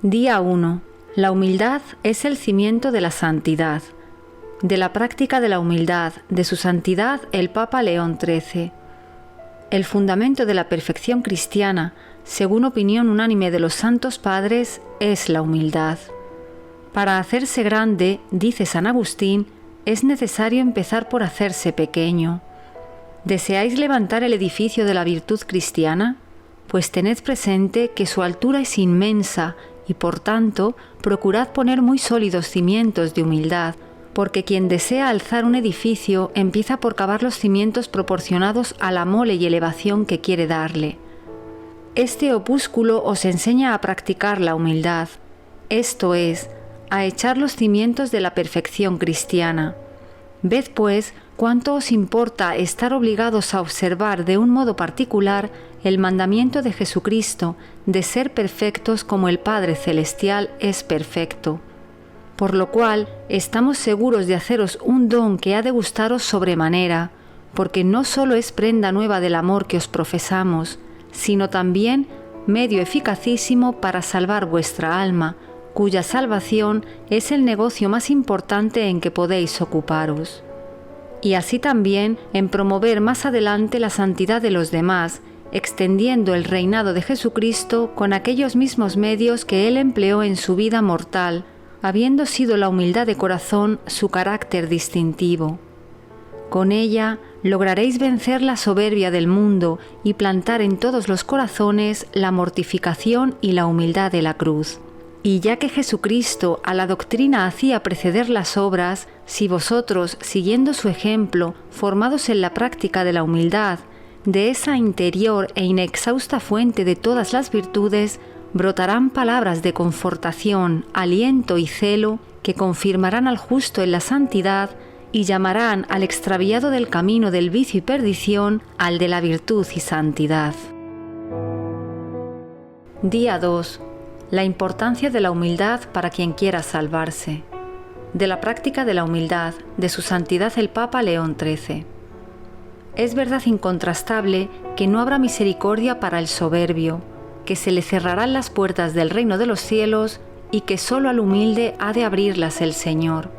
Día 1. La humildad es el cimiento de la santidad. De la práctica de la humildad de su santidad el Papa León XIII. El fundamento de la perfección cristiana, según opinión unánime de los santos padres, es la humildad. Para hacerse grande, dice San Agustín, es necesario empezar por hacerse pequeño. ¿Deseáis levantar el edificio de la virtud cristiana? Pues tened presente que su altura es inmensa y por tanto procurad poner muy sólidos cimientos de humildad, porque quien desea alzar un edificio empieza por cavar los cimientos proporcionados a la mole y elevación que quiere darle. Este opúsculo os enseña a practicar la humildad, esto es, a echar los cimientos de la perfección cristiana. Ved pues cuánto os importa estar obligados a observar de un modo particular el mandamiento de Jesucristo de ser perfectos como el Padre Celestial es perfecto. Por lo cual estamos seguros de haceros un don que ha de gustaros sobremanera, porque no solo es prenda nueva del amor que os profesamos, sino también medio eficacísimo para salvar vuestra alma, cuya salvación es el negocio más importante en que podéis ocuparos. Y así también en promover más adelante la santidad de los demás, extendiendo el reinado de Jesucristo con aquellos mismos medios que Él empleó en su vida mortal, habiendo sido la humildad de corazón su carácter distintivo. Con ella lograréis vencer la soberbia del mundo y plantar en todos los corazones la mortificación y la humildad de la cruz. Y ya que Jesucristo a la doctrina hacía preceder las obras, si vosotros, siguiendo su ejemplo, formados en la práctica de la humildad, de esa interior e inexhausta fuente de todas las virtudes, brotarán palabras de confortación, aliento y celo que confirmarán al justo en la santidad y llamarán al extraviado del camino del vicio y perdición al de la virtud y santidad. Día 2. La importancia de la humildad para quien quiera salvarse. De la práctica de la humildad de su santidad el Papa León XIII. Es verdad incontrastable que no habrá misericordia para el soberbio, que se le cerrarán las puertas del reino de los cielos y que solo al humilde ha de abrirlas el Señor.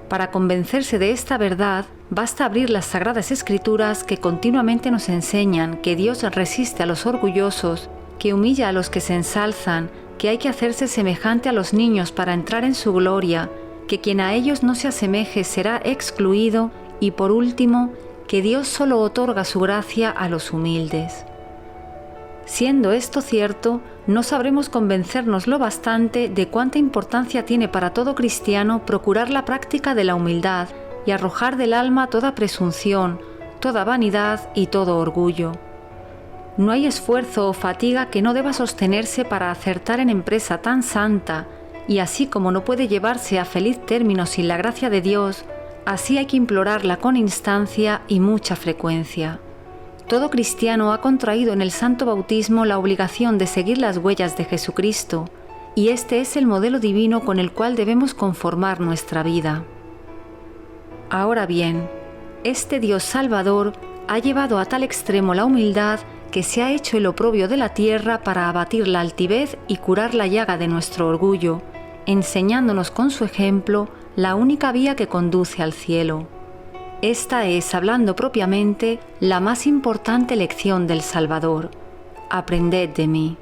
Para convencerse de esta verdad, basta abrir las Sagradas Escrituras que continuamente nos enseñan que Dios resiste a los orgullosos, que humilla a los que se ensalzan, que hay que hacerse semejante a los niños para entrar en su gloria, que quien a ellos no se asemeje será excluido y, por último, que Dios solo otorga su gracia a los humildes. Siendo esto cierto, no sabremos convencernos lo bastante de cuánta importancia tiene para todo cristiano procurar la práctica de la humildad y arrojar del alma toda presunción, toda vanidad y todo orgullo. No hay esfuerzo o fatiga que no deba sostenerse para acertar en empresa tan santa, y así como no puede llevarse a feliz término sin la gracia de Dios, así hay que implorarla con instancia y mucha frecuencia. Todo cristiano ha contraído en el santo bautismo la obligación de seguir las huellas de Jesucristo, y este es el modelo divino con el cual debemos conformar nuestra vida. Ahora bien, este Dios Salvador ha llevado a tal extremo la humildad que se ha hecho el oprobio de la tierra para abatir la altivez y curar la llaga de nuestro orgullo, enseñándonos con su ejemplo la única vía que conduce al cielo. Esta es, hablando propiamente, la más importante lección del Salvador. Aprended de mí.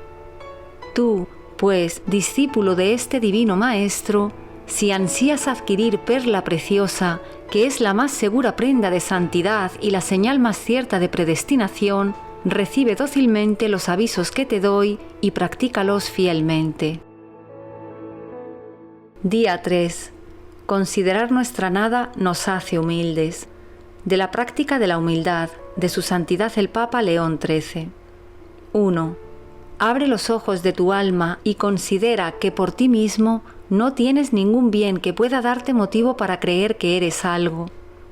Tú, pues, discípulo de este divino Maestro, si ansías adquirir perla preciosa, que es la más segura prenda de santidad y la señal más cierta de predestinación, recibe dócilmente los avisos que te doy y practícalos fielmente. Día 3. Considerar nuestra nada nos hace humildes. De la práctica de la humildad de su santidad el Papa León XIII. 1. Abre los ojos de tu alma y considera que por ti mismo no tienes ningún bien que pueda darte motivo para creer que eres algo.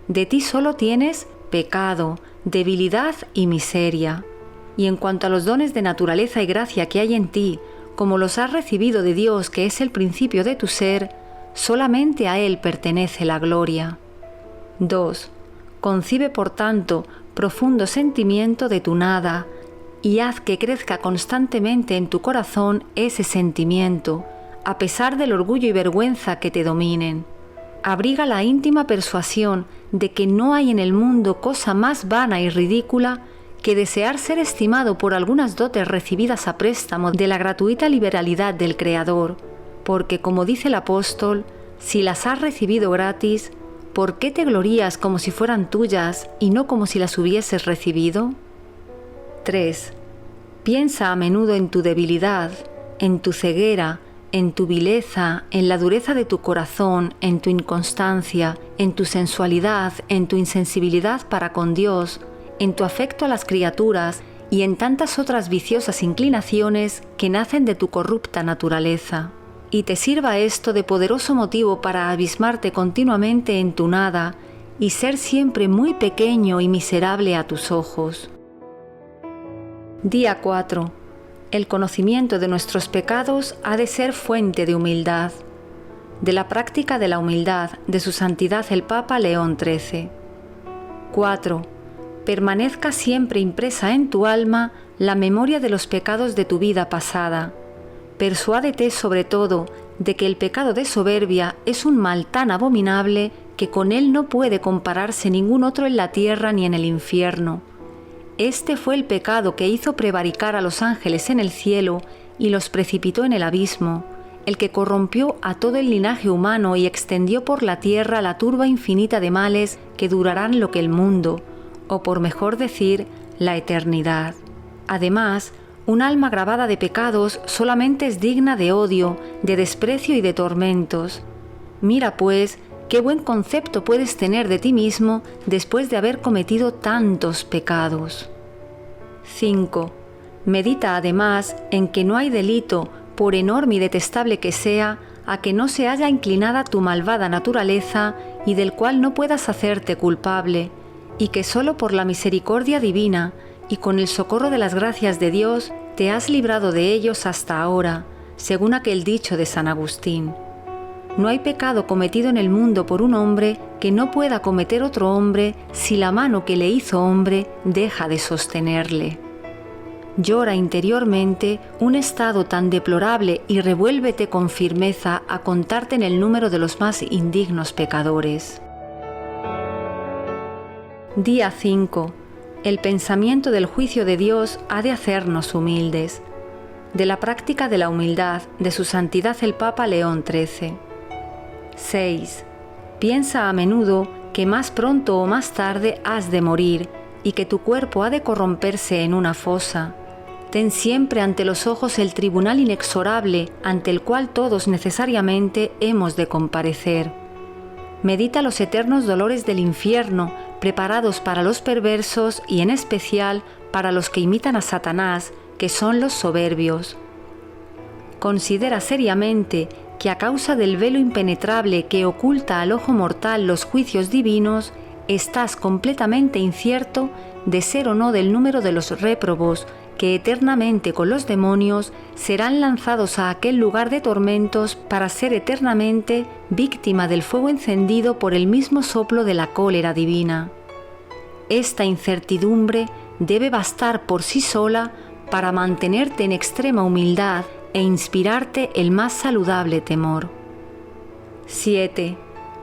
De ti solo tienes pecado, debilidad y miseria. Y en cuanto a los dones de naturaleza y gracia que hay en ti, como los has recibido de Dios, que es el principio de tu ser, solamente a Él pertenece la gloria. 2. Concibe, por tanto, profundo sentimiento de tu nada, y haz que crezca constantemente en tu corazón ese sentimiento, a pesar del orgullo y vergüenza que te dominen. Abriga la íntima persuasión de que no hay en el mundo cosa más vana y ridícula que desear ser estimado por algunas dotes recibidas a préstamo de la gratuita liberalidad del Creador, porque, como dice el apóstol, si las has recibido gratis, ¿por qué te glorías como si fueran tuyas y no como si las hubieses recibido? 3. Piensa a menudo en tu debilidad, en tu ceguera, en tu vileza, en la dureza de tu corazón, en tu inconstancia, en tu sensualidad, en tu insensibilidad para con Dios, en tu afecto a las criaturas y en tantas otras viciosas inclinaciones que nacen de tu corrupta naturaleza. Y te sirva esto de poderoso motivo para abismarte continuamente en tu nada y ser siempre muy pequeño y miserable a tus ojos. Día 4. El conocimiento de nuestros pecados ha de ser fuente de humildad. De la práctica de la humildad de su santidad el Papa León XIII. 4. Permanezca siempre impresa en tu alma la memoria de los pecados de tu vida pasada. Persuádete sobre todo de que el pecado de soberbia es un mal tan abominable que con él no puede compararse ningún otro en la tierra ni en el infierno. Este fue el pecado que hizo prevaricar a los ángeles en el cielo y los precipitó en el abismo, el que corrompió a todo el linaje humano y extendió por la tierra la turba infinita de males que durarán lo que el mundo, o por mejor decir, la eternidad. Además, un alma gravada de pecados solamente es digna de odio, de desprecio y de tormentos. Mira, pues, qué buen concepto puedes tener de ti mismo después de haber cometido tantos pecados. 5. Medita además en que no hay delito, por enorme y detestable que sea, a que no se haya inclinada tu malvada naturaleza y del cual no puedas hacerte culpable, y que solo por la misericordia divina y con el socorro de las gracias de Dios te has librado de ellos hasta ahora, según aquel dicho de San Agustín. No hay pecado cometido en el mundo por un hombre que no pueda cometer otro hombre si la mano que le hizo hombre deja de sostenerle. Llora interiormente un estado tan deplorable y revuélvete con firmeza a contarte en el número de los más indignos pecadores. Día 5. El pensamiento del juicio de Dios ha de hacernos humildes. De la práctica de la humildad de su santidad el Papa León XIII. 6. Piensa a menudo que más pronto o más tarde has de morir y que tu cuerpo ha de corromperse en una fosa. Ten siempre ante los ojos el tribunal inexorable ante el cual todos necesariamente hemos de comparecer. Medita los eternos dolores del infierno preparados para los perversos y en especial para los que imitan a Satanás, que son los soberbios. Considera seriamente que a causa del velo impenetrable que oculta al ojo mortal los juicios divinos, estás completamente incierto de ser o no del número de los réprobos que eternamente con los demonios serán lanzados a aquel lugar de tormentos para ser eternamente víctima del fuego encendido por el mismo soplo de la cólera divina. Esta incertidumbre debe bastar por sí sola para mantenerte en extrema humildad e inspirarte el más saludable temor. 7.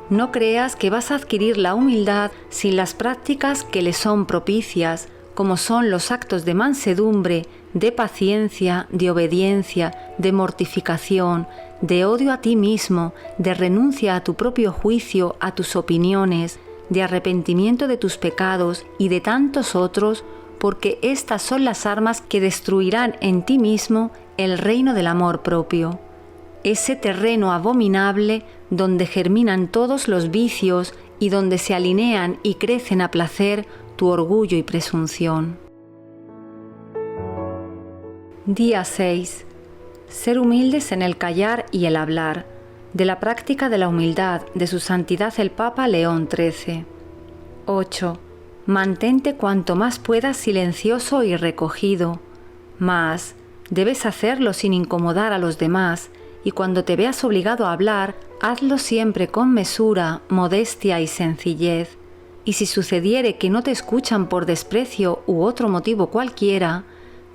No creas que vas a adquirir la humildad sin las prácticas que le son propicias, como son los actos de mansedumbre, de paciencia, de obediencia, de mortificación, de odio a ti mismo, de renuncia a tu propio juicio, a tus opiniones, de arrepentimiento de tus pecados y de tantos otros, porque estas son las armas que destruirán en ti mismo el reino del amor propio, ese terreno abominable donde germinan todos los vicios y donde se alinean y crecen a placer tu orgullo y presunción. Día 6. Ser humildes en el callar y el hablar, de la práctica de la humildad de su santidad el Papa León XIII. 8. Mantente cuanto más puedas silencioso y recogido, mas debes hacerlo sin incomodar a los demás, y cuando te veas obligado a hablar, hazlo siempre con mesura, modestia y sencillez. Y si sucediere que no te escuchan por desprecio u otro motivo cualquiera,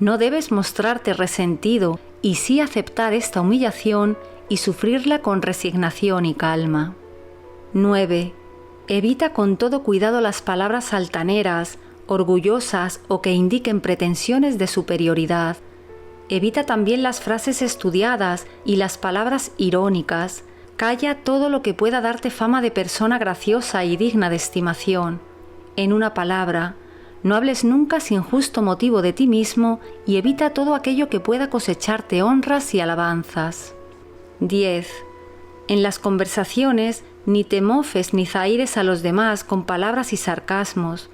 no debes mostrarte resentido y sí aceptar esta humillación y sufrirla con resignación y calma. 9. Evita con todo cuidado las palabras altaneras, orgullosas o que indiquen pretensiones de superioridad. Evita también las frases estudiadas y las palabras irónicas. Calla todo lo que pueda darte fama de persona graciosa y digna de estimación. En una palabra, no hables nunca sin justo motivo de ti mismo y evita todo aquello que pueda cosecharte honras y alabanzas. 10. En las conversaciones, ni te mofes ni zaires a los demás con palabras y sarcasmos.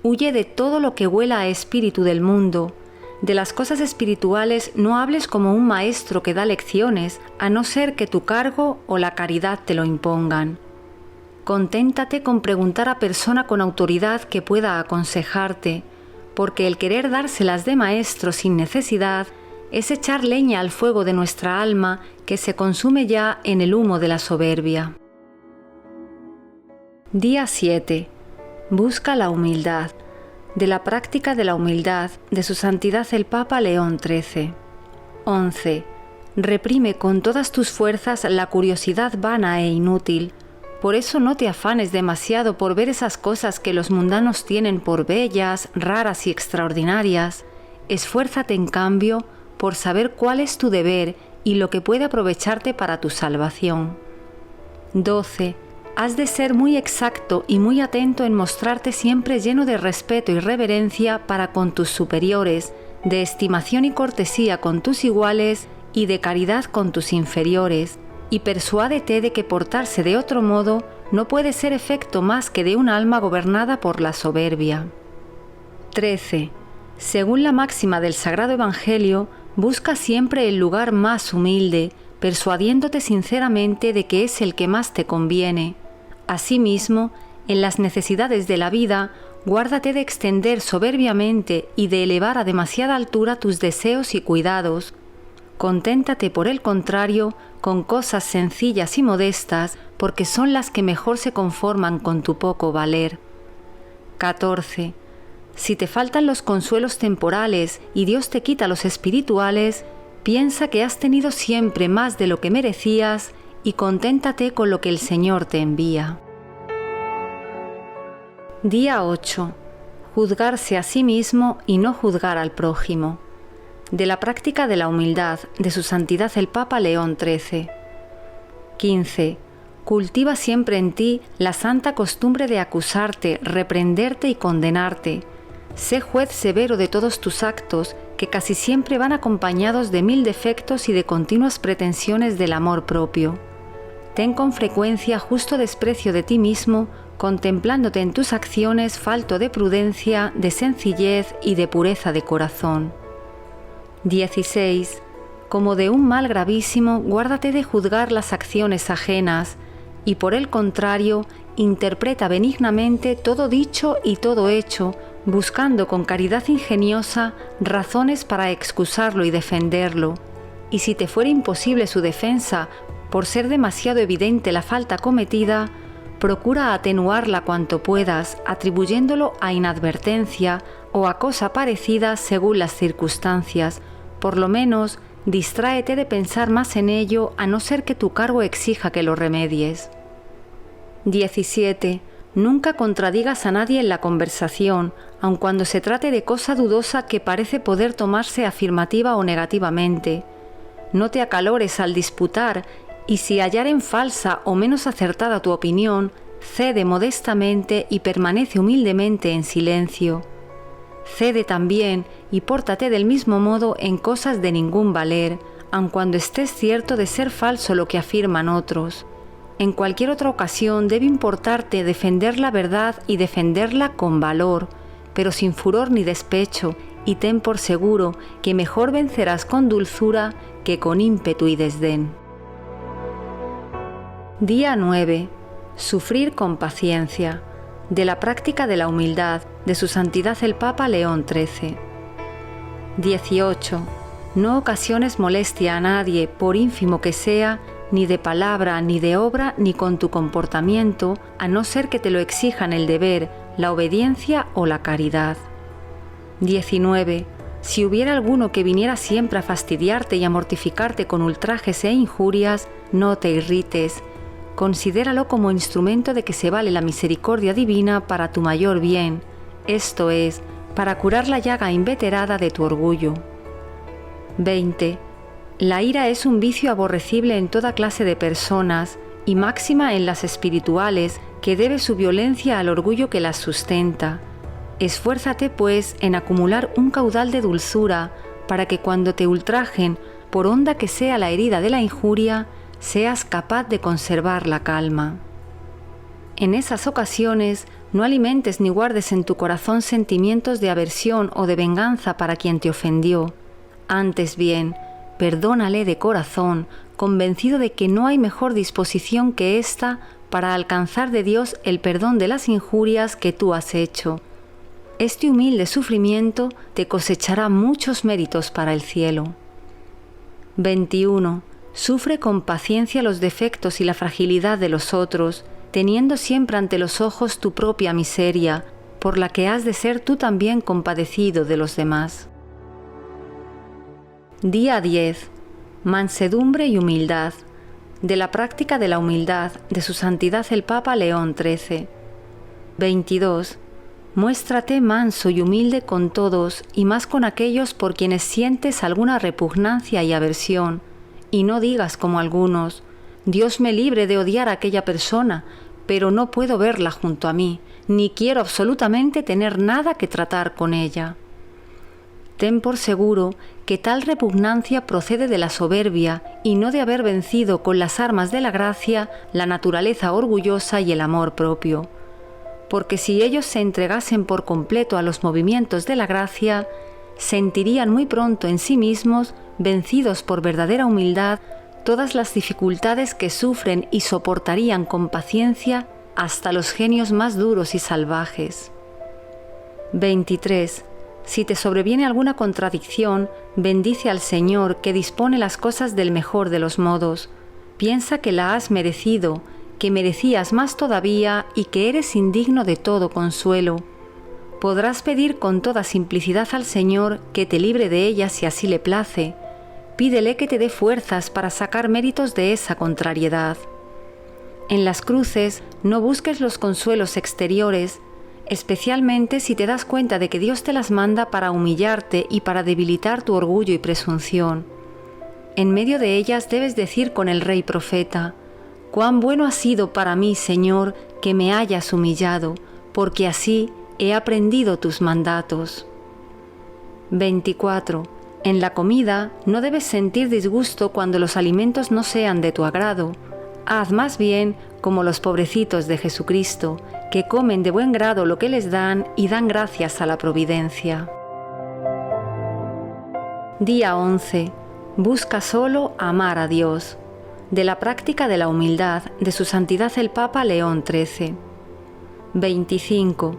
Huye de todo lo que huela a espíritu del mundo. De las cosas espirituales no hables como un maestro que da lecciones, a no ser que tu cargo o la caridad te lo impongan. Conténtate con preguntar a persona con autoridad que pueda aconsejarte, porque el querer dárselas de maestro sin necesidad es echar leña al fuego de nuestra alma que se consume ya en el humo de la soberbia. Día 7. Busca la humildad. De la práctica de la humildad de Su Santidad el Papa León XIII. 11. Reprime con todas tus fuerzas la curiosidad vana e inútil. Por eso no te afanes demasiado por ver esas cosas que los mundanos tienen por bellas, raras y extraordinarias. Esfuérzate en cambio por saber cuál es tu deber y lo que puede aprovecharte para tu salvación. 12. Has de ser muy exacto y muy atento en mostrarte siempre lleno de respeto y reverencia para con tus superiores, de estimación y cortesía con tus iguales y de caridad con tus inferiores, y persuádete de que portarse de otro modo no puede ser efecto más que de un alma gobernada por la soberbia. 13. Según la máxima del Sagrado Evangelio, busca siempre el lugar más humilde, persuadiéndote sinceramente de que es el que más te conviene. Asimismo, en las necesidades de la vida, guárdate de extender soberbiamente y de elevar a demasiada altura tus deseos y cuidados. Conténtate, por el contrario, con cosas sencillas y modestas, porque son las que mejor se conforman con tu poco valer. 14. Si te faltan los consuelos temporales y Dios te quita los espirituales, piensa que has tenido siempre más de lo que merecías y conténtate con lo que el Señor te envía. Día 8. Juzgarse a sí mismo y no juzgar al prójimo. De la práctica de la humildad de Su Santidad el Papa León XIII. 15. Cultiva siempre en ti la santa costumbre de acusarte, reprenderte y condenarte. Sé juez severo de todos tus actos, que casi siempre van acompañados de 1000 defectos y de continuas pretensiones del amor propio. Ten con frecuencia justo desprecio de ti mismo, contemplándote en tus acciones falto de prudencia, de sencillez y de pureza de corazón. 16. Como de un mal gravísimo, guárdate de juzgar las acciones ajenas, y por el contrario, interpreta benignamente todo dicho y todo hecho, buscando con caridad ingeniosa razones para excusarlo y defenderlo. Y si te fuera imposible su defensa, por ser demasiado evidente la falta cometida, procura atenuarla cuanto puedas, atribuyéndolo a inadvertencia o a cosa parecida según las circunstancias. Por lo menos, distráete de pensar más en ello, a no ser que tu cargo exija que lo remedies. 17. Nunca contradigas a nadie en la conversación, aun cuando se trate de cosa dudosa que parece poder tomarse afirmativa o negativamente. No te acalores al disputar, y si hallaren falsa o menos acertada tu opinión, cede modestamente y permanece humildemente en silencio. Cede también y pórtate del mismo modo en cosas de ningún valer, aun cuando estés cierto de ser falso lo que afirman otros. En cualquier otra ocasión debe importarte defender la verdad y defenderla con valor, pero sin furor ni despecho, y ten por seguro que mejor vencerás con dulzura que con ímpetu y desdén. Día 9. Sufrir con paciencia. De la práctica de la humildad de Su Santidad el Papa León XIII. 18. No ocasiones molestia a nadie, por ínfimo que sea, ni de palabra, ni de obra, ni con tu comportamiento, a no ser que te lo exijan el deber, la obediencia o la caridad. 19. si hubiera alguno que viniera siempre a fastidiarte y a mortificarte con ultrajes e injurias, no te irrites. Considéralo como instrumento de que se vale la misericordia divina para tu mayor bien, esto es, para curar la llaga inveterada de tu orgullo. 20. La ira es un vicio aborrecible en toda clase de personas y máxima en las espirituales, que debe su violencia al orgullo que las sustenta. Esfuérzate, pues, en acumular un caudal de dulzura para que cuando te ultrajen, por honda que sea la herida de la injuria, seas capaz de conservar la calma. En esas ocasiones, no alimentes ni guardes en tu corazón sentimientos de aversión o de venganza para quien te ofendió. Antes bien, perdónale de corazón, convencido de que no hay mejor disposición que esta para alcanzar de Dios el perdón de las injurias que tú has hecho. Este humilde sufrimiento te cosechará muchos méritos para el cielo. 21. Sufre con paciencia los defectos y la fragilidad de los otros, teniendo siempre ante los ojos tu propia miseria, por la que has de ser tú también compadecido de los demás. Día 10. Mansedumbre y humildad. De la práctica de la humildad de Su Santidad el Papa León XIII. 22. Muéstrate manso y humilde con todos y más con aquellos por quienes sientes alguna repugnancia y aversión, y no digas como algunos: Dios me libre de odiar a aquella persona, pero no puedo verla junto a mí, ni quiero absolutamente tener nada que tratar con ella. Ten por seguro que tal repugnancia procede de la soberbia y no de haber vencido con las armas de la gracia la naturaleza orgullosa y el amor propio. Porque si ellos se entregasen por completo a los movimientos de la gracia, sentirían muy pronto en sí mismos, vencidos por verdadera humildad, todas las dificultades que sufren y soportarían con paciencia hasta los genios más duros y salvajes. 23. Si te sobreviene alguna contradicción, bendice al Señor que dispone las cosas del mejor de los modos. Piensa que la has merecido, que merecías más todavía y que eres indigno de todo consuelo. Podrás pedir con toda simplicidad al Señor que te libre de ella si así le place. Pídele que te dé fuerzas para sacar méritos de esa contrariedad. En las cruces no busques los consuelos exteriores, especialmente si te das cuenta de que Dios te las manda para humillarte y para debilitar tu orgullo y presunción. En medio de ellas debes decir con el rey profeta: «Cuán bueno ha sido para mí, Señor, que me hayas humillado, porque así he aprendido tus mandatos». 24. En la comida no debes sentir disgusto cuando los alimentos no sean de tu agrado. Haz más bien como los pobrecitos de Jesucristo, que comen de buen grado lo que les dan y dan gracias a la providencia. Día 11. Busca solo amar a Dios. De la práctica de la humildad de Su Santidad el Papa León XIII. 25.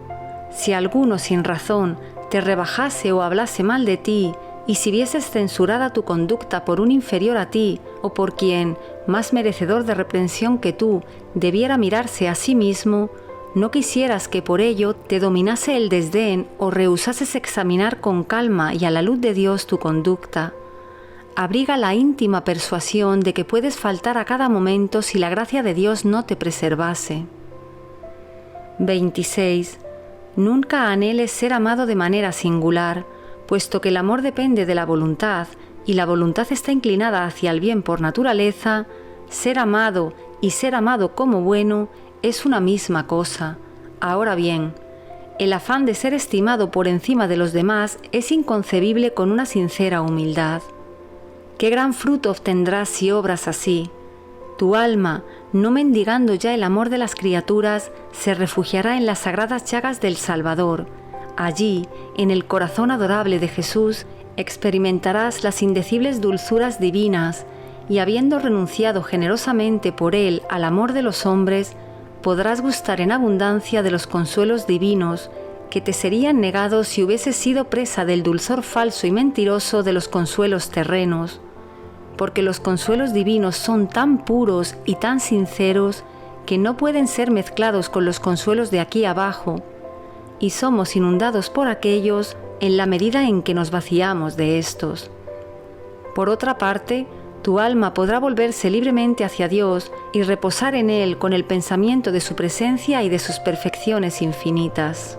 Si alguno sin razón te rebajase o hablase mal de ti, y si vieses censurada tu conducta por un inferior a ti, o por quien, más merecedor de reprensión que tú, debiera mirarse a sí mismo, no quisieras que por ello te dominase el desdén o rehusases examinar con calma y a la luz de Dios tu conducta. Abriga la íntima persuasión de que puedes faltar a cada momento si la gracia de Dios no te preservase. 26. Nunca anheles ser amado de manera singular, puesto que el amor depende de la voluntad, y la voluntad está inclinada hacia el bien por naturaleza. Ser amado y ser amado como bueno es una misma cosa. Ahora bien, el afán de ser estimado por encima de los demás es inconcebible con una sincera humildad. ¿Qué gran fruto obtendrás si obras así? Tu alma, no mendigando ya el amor de las criaturas, se refugiará en las sagradas llagas del Salvador. Allí, en el corazón adorable de Jesús, experimentarás las indecibles dulzuras divinas, y habiendo renunciado generosamente por Él al amor de los hombres, podrás gustar en abundancia de los consuelos divinos, que te serían negados si hubieses sido presa del dulzor falso y mentiroso de los consuelos terrenos. Porque los consuelos divinos son tan puros y tan sinceros que no pueden ser mezclados con los consuelos de aquí abajo, y somos inundados por aquellos en la medida en que nos vaciamos de estos. Por otra parte, tu alma podrá volverse libremente hacia Dios y reposar en Él con el pensamiento de su presencia y de sus perfecciones infinitas.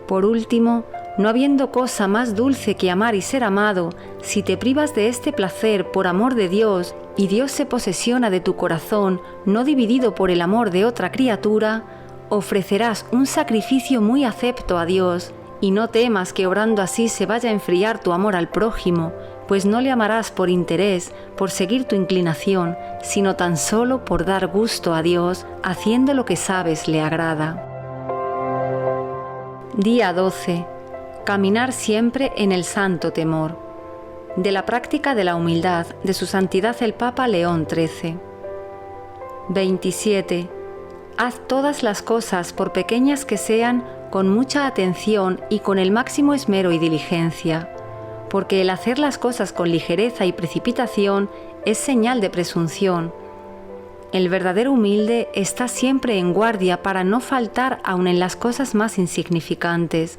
Por último, no habiendo cosa más dulce que amar y ser amado, si te privas de este placer por amor de Dios y Dios se posesiona de tu corazón, no dividido por el amor de otra criatura, ofrecerás un sacrificio muy acepto a Dios, y no temas que obrando así se vaya a enfriar tu amor al prójimo, pues no le amarás por interés, por seguir tu inclinación, sino tan solo por dar gusto a Dios, haciendo lo que sabes le agrada. Día 12. Caminar siempre en el santo temor. De la práctica de la humildad de su santidad el Papa León XIII. 27. Haz todas las cosas, por pequeñas que sean, con mucha atención y con el máximo esmero y diligencia, porque el hacer las cosas con ligereza y precipitación es señal de presunción. El verdadero humilde está siempre en guardia para no faltar aun en las cosas más insignificantes.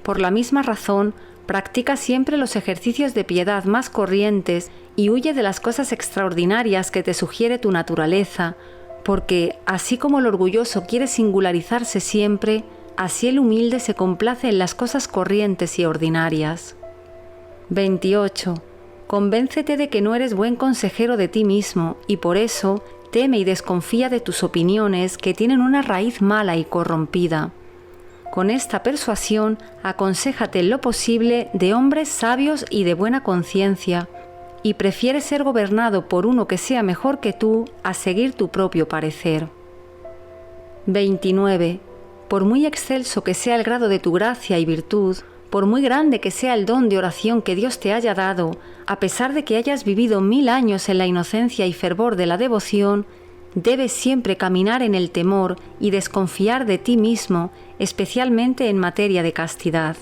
Por la misma razón, practica siempre los ejercicios de piedad más corrientes y huye de las cosas extraordinarias que te sugiere tu naturaleza, porque, así como el orgulloso quiere singularizarse siempre, así el humilde se complace en las cosas corrientes y ordinarias. 28. Convéncete de que no eres buen consejero de ti mismo y por eso teme y desconfía de tus opiniones que tienen una raíz mala y corrompida. Con esta persuasión, aconséjate en lo posible de hombres sabios y de buena conciencia, y prefiere ser gobernado por uno que sea mejor que tú a seguir tu propio parecer. 29. Por muy excelso que sea el grado de tu gracia y virtud, por muy grande que sea el don de oración que Dios te haya dado, a pesar de que hayas vivido 1000 años en la inocencia y fervor de la devoción, debes siempre caminar en el temor y desconfiar de ti mismo, especialmente en materia de castidad.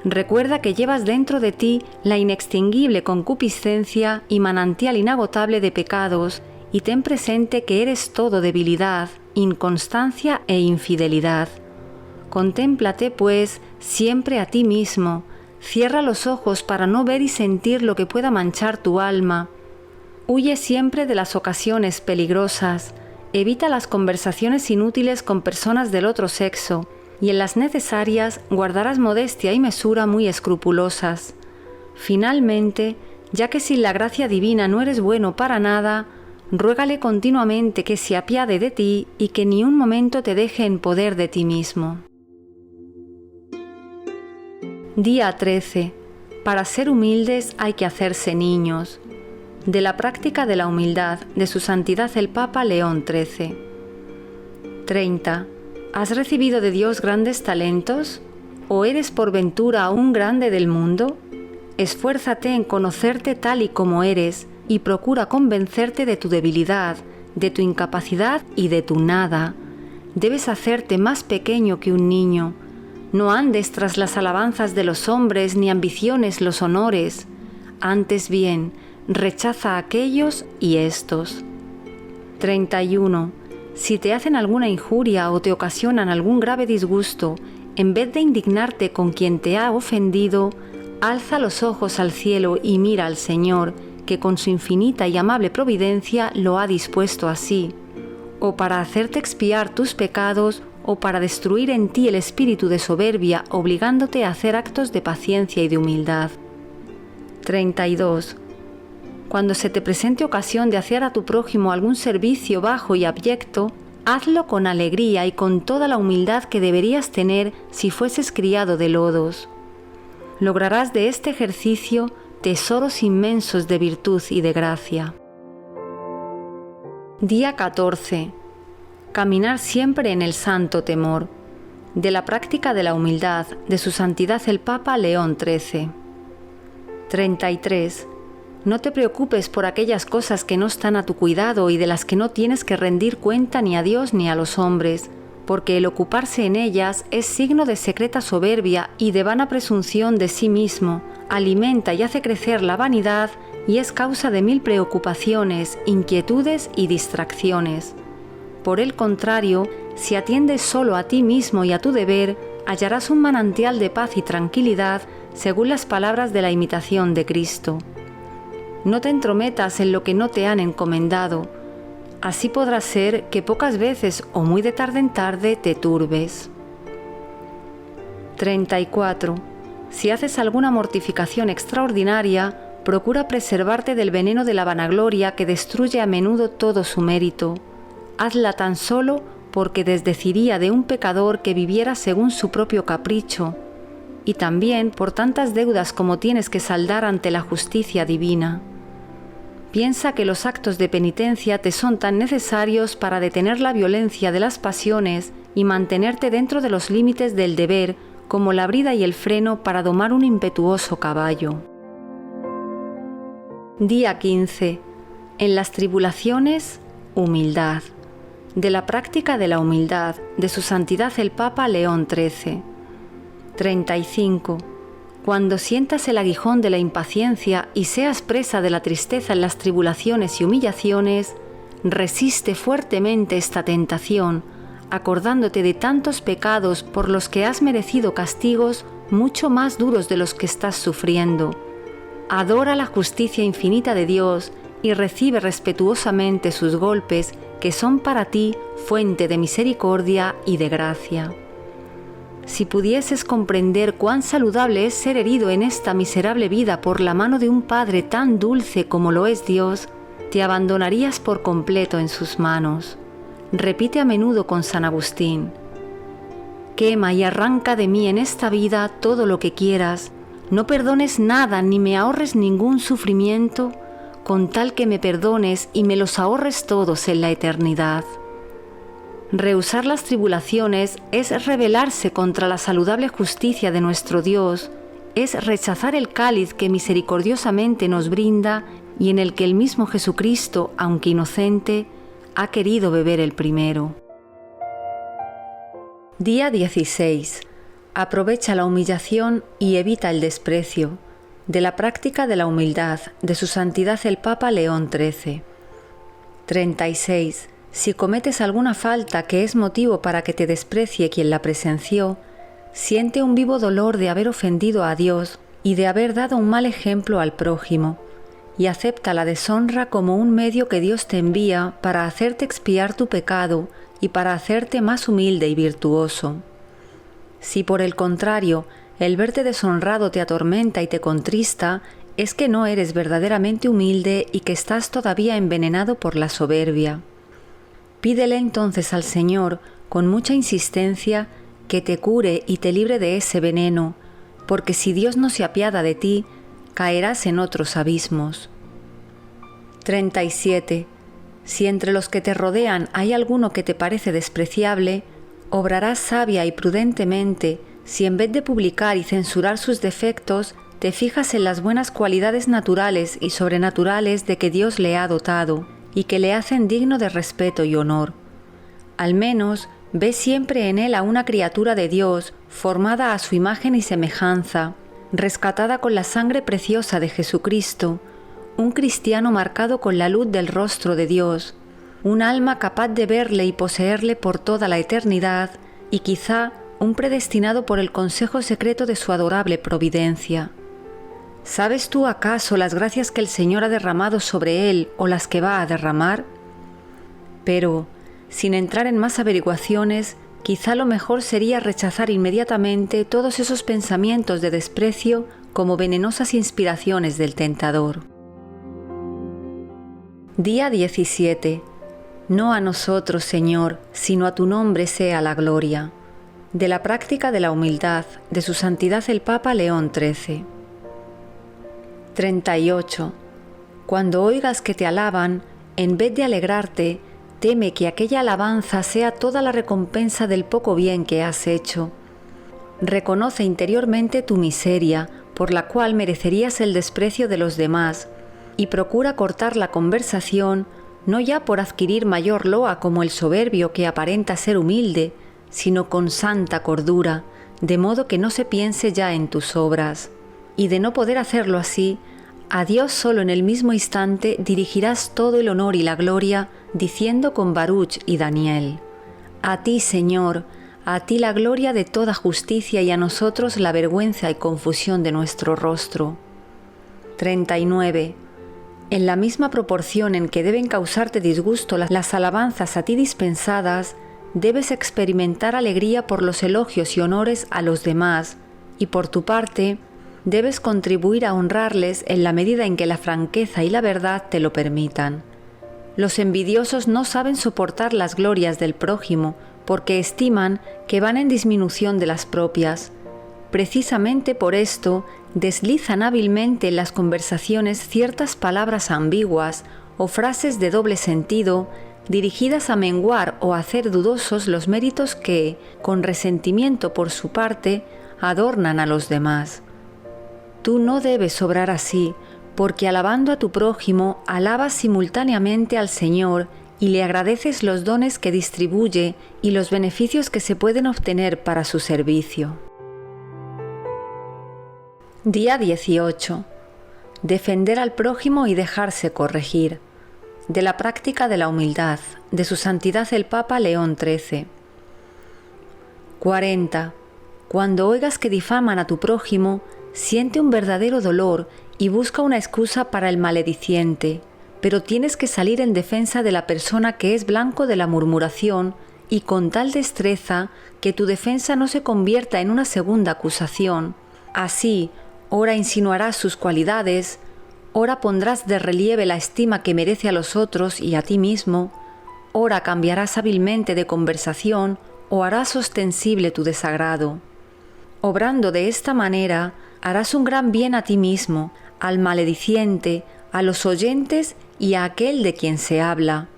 Recuerda que llevas dentro de ti la inextinguible concupiscencia y manantial inagotable de pecados, y ten presente que eres todo debilidad, inconstancia e infidelidad. Contémplate, pues, siempre a ti mismo, cierra los ojos para no ver y sentir lo que pueda manchar tu alma. Huye siempre de las ocasiones peligrosas, evita las conversaciones inútiles con personas del otro sexo, y en las necesarias guardarás modestia y mesura muy escrupulosas. Finalmente, ya que sin la gracia divina no eres bueno para nada, ruégale continuamente que se apiade de ti y que ni un momento te deje en poder de ti mismo. Día 13. Para ser humildes hay que hacerse niños. De la práctica de la humildad de su santidad el Papa León XIII. 30. ¿Has recibido de Dios grandes talentos? ¿O eres por ventura un grande del mundo? Esfuérzate en conocerte tal y como eres y procura convencerte de tu debilidad, de tu incapacidad y de tu nada. Debes hacerte más pequeño que un niño. No andes tras las alabanzas de los hombres ni ambiciones los honores. Antes bien, rechaza a aquellos y estos. 31. Si te hacen alguna injuria o te ocasionan algún grave disgusto, en vez de indignarte con quien te ha ofendido, alza los ojos al cielo y mira al Señor, que con su infinita y amable providencia lo ha dispuesto así, o para hacerte expiar tus pecados, o para destruir en ti el espíritu de soberbia, obligándote a hacer actos de paciencia y de humildad. 32. Cuando se te presente ocasión de hacer a tu prójimo algún servicio bajo y abyecto, hazlo con alegría y con toda la humildad que deberías tener si fueses criado de lodos. Lograrás de este ejercicio tesoros inmensos de virtud y de gracia. Día 14. Caminar siempre en el santo temor. De la práctica de la humildad de su santidad el Papa León XIII. 33. No te preocupes por aquellas cosas que no están a tu cuidado y de las que no tienes que rendir cuenta ni a Dios ni a los hombres, porque el ocuparse en ellas es signo de secreta soberbia y de vana presunción de sí mismo, alimenta y hace crecer la vanidad y es causa de 1000 preocupaciones, inquietudes y distracciones. Por el contrario, si atiendes solo a ti mismo y a tu deber, hallarás un manantial de paz y tranquilidad según las palabras de la imitación de Cristo. No te entrometas en lo que no te han encomendado, así podrá ser que pocas veces o muy de tarde en tarde te turbes. 34. Si haces alguna mortificación extraordinaria, procura preservarte del veneno de la vanagloria que destruye a menudo todo su mérito. Hazla tan solo porque desdeciría de un pecador que viviera según su propio capricho, y también por tantas deudas como tienes que saldar ante la justicia divina. Piensa que los actos de penitencia te son tan necesarios para detener la violencia de las pasiones y mantenerte dentro de los límites del deber, como la brida y el freno para domar un impetuoso caballo. Día 15. En las tribulaciones, humildad. De la práctica de la humildad, de su santidad el Papa León XIII. 35. Cuando sientas el aguijón de la impaciencia y seas presa de la tristeza en las tribulaciones y humillaciones, resiste fuertemente esta tentación, acordándote de tantos pecados por los que has merecido castigos mucho más duros de los que estás sufriendo. Adora la justicia infinita de Dios y recibe respetuosamente sus golpes, que son para ti fuente de misericordia y de gracia. Si pudieses comprender cuán saludable es ser herido en esta miserable vida por la mano de un Padre tan dulce como lo es Dios, te abandonarías por completo en sus manos. Repite a menudo con San Agustín: quema y arranca de mí en esta vida todo lo que quieras, no perdones nada ni me ahorres ningún sufrimiento, con tal que me perdones y me los ahorres todos en la eternidad. Rehusar las tribulaciones es rebelarse contra la saludable justicia de nuestro Dios, es rechazar el cáliz que misericordiosamente nos brinda y en el que el mismo Jesucristo, aunque inocente, ha querido beber el primero. Día 16. Aprovecha la humillación y evita el desprecio. De la práctica de la humildad, de su santidad el Papa León XIII. 36. Si cometes alguna falta que es motivo para que te desprecie quien la presenció, siente un vivo dolor de haber ofendido a Dios y de haber dado un mal ejemplo al prójimo, y acepta la deshonra como un medio que Dios te envía para hacerte expiar tu pecado y para hacerte más humilde y virtuoso. Si por el contrario, el verte deshonrado te atormenta y te contrista, es que no eres verdaderamente humilde y que estás todavía envenenado por la soberbia. Pídele entonces al Señor, con mucha insistencia, que te cure y te libre de ese veneno, porque si Dios no se apiada de ti, caerás en otros abismos. 37. Si entre los que te rodean hay alguno que te parece despreciable, obrarás sabia y prudentemente si en vez de publicar y censurar sus defectos, te fijas en las buenas cualidades naturales y sobrenaturales de que Dios le ha dotado y que le hacen digno de respeto y honor. Al menos, ve siempre en él a una criatura de Dios, formada a su imagen y semejanza, rescatada con la sangre preciosa de Jesucristo, un cristiano marcado con la luz del rostro de Dios, un alma capaz de verle y poseerle por toda la eternidad, y quizá un predestinado por el consejo secreto de su adorable providencia. ¿Sabes tú acaso las gracias que el Señor ha derramado sobre él o las que va a derramar? Pero, sin entrar en más averiguaciones, quizá lo mejor sería rechazar inmediatamente todos esos pensamientos de desprecio como venenosas inspiraciones del tentador. Día 17. No a nosotros, Señor, sino a tu nombre sea la gloria. De la práctica de la humildad, de su santidad el Papa León XIII. 38. Cuando oigas que te alaban, en vez de alegrarte, teme que aquella alabanza sea toda la recompensa del poco bien que has hecho. Reconoce interiormente tu miseria, por la cual merecerías el desprecio de los demás, y procura cortar la conversación, no ya por adquirir mayor loa como el soberbio que aparenta ser humilde, sino con santa cordura, de modo que no se piense ya en tus obras. Y de no poder hacerlo así, a Dios solo en el mismo instante dirigirás todo el honor y la gloria, diciendo con Baruch y Daniel: A ti, Señor, a ti la gloria de toda justicia y a nosotros la vergüenza y confusión de nuestro rostro. 39. En la misma proporción en que deben causarte disgusto las alabanzas a ti dispensadas, debes experimentar alegría por los elogios y honores a los demás, y por tu parte, debes contribuir a honrarles en la medida en que la franqueza y la verdad te lo permitan. Los envidiosos no saben soportar las glorias del prójimo, porque estiman que van en disminución de las propias. Precisamente por esto, deslizan hábilmente en las conversaciones ciertas palabras ambiguas o frases de doble sentido, dirigidas a menguar o a hacer dudosos los méritos que, con resentimiento por su parte, adornan a los demás. Tú no debes obrar así, porque alabando a tu prójimo, alabas simultáneamente al Señor y le agradeces los dones que distribuye y los beneficios que se pueden obtener para su servicio. Día 18. Defender al prójimo y dejarse corregir. De la práctica de la humildad, de su santidad el Papa León XIII. 40. Cuando oigas que difaman a tu prójimo, siente un verdadero dolor y busca una excusa para el malediciente, pero tienes que salir en defensa de la persona que es blanco de la murmuración y con tal destreza que tu defensa no se convierta en una segunda acusación. Así, ora insinuarás sus cualidades, ora pondrás de relieve la estima que merece a los otros y a ti mismo, ora cambiarás hábilmente de conversación o harás ostensible tu desagrado. Obrando de esta manera, harás un gran bien a ti mismo, al malediciente, a los oyentes y a aquel de quien se habla.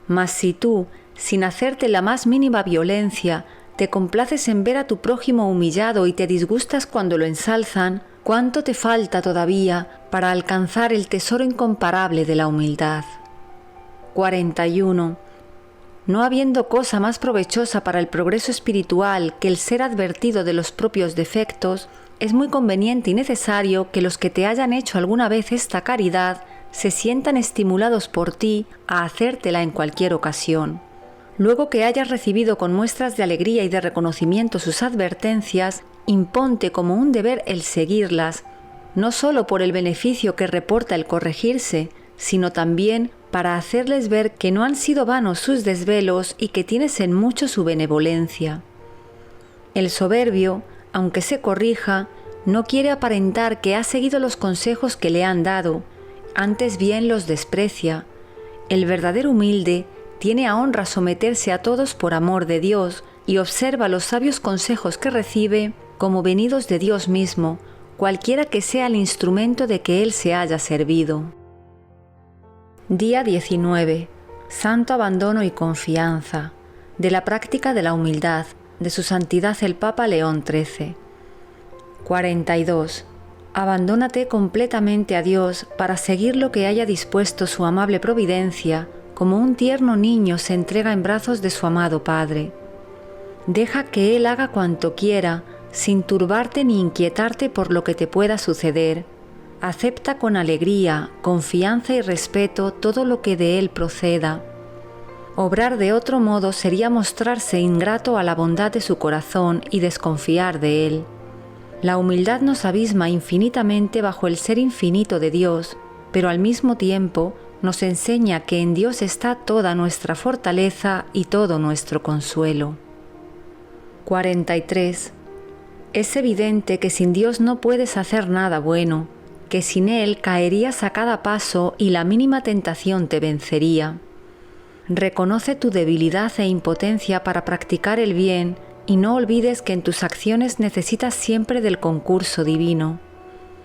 Mas si tú, sin hacerte la más mínima violencia, te complaces en ver a tu prójimo humillado y te disgustas cuando lo ensalzan, ¿cuánto te falta todavía para alcanzar el tesoro incomparable de la humildad? 41. No habiendo cosa más provechosa para el progreso espiritual que el ser advertido de los propios defectos, es muy conveniente y necesario que los que te hayan hecho alguna vez esta caridad se sientan estimulados por ti a hacértela en cualquier ocasión. Luego que hayas recibido con muestras de alegría y de reconocimiento sus advertencias, imponte como un deber el seguirlas, no solo por el beneficio que reporta el corregirse, sino también para hacerles ver que no han sido vanos sus desvelos y que tienes en mucho su benevolencia. El soberbio, aunque se corrija, no quiere aparentar que ha seguido los consejos que le han dado, antes bien los desprecia. El verdadero humilde tiene a honra someterse a todos por amor de Dios y observa los sabios consejos que recibe como venidos de Dios mismo, cualquiera que sea el instrumento de que Él se haya servido. Día 19. Santo abandono y confianza. De la práctica de la humildad, de su santidad el Papa León XIII. 42. Abandónate completamente a Dios para seguir lo que haya dispuesto su amable providencia, como un tierno niño se entrega en brazos de su amado Padre. Deja que Él haga cuanto quiera, sin turbarte ni inquietarte por lo que te pueda suceder. Acepta con alegría, confianza y respeto todo lo que de Él proceda. Obrar de otro modo sería mostrarse ingrato a la bondad de su corazón y desconfiar de Él. La humildad nos abisma infinitamente bajo el ser infinito de Dios, pero al mismo tiempo nos enseña que en Dios está toda nuestra fortaleza y todo nuestro consuelo. 43. Es evidente que sin Dios no puedes hacer nada bueno, que sin Él caerías a cada paso y la mínima tentación te vencería. Reconoce tu debilidad e impotencia para practicar el bien y no olvides que en tus acciones necesitas siempre del concurso divino.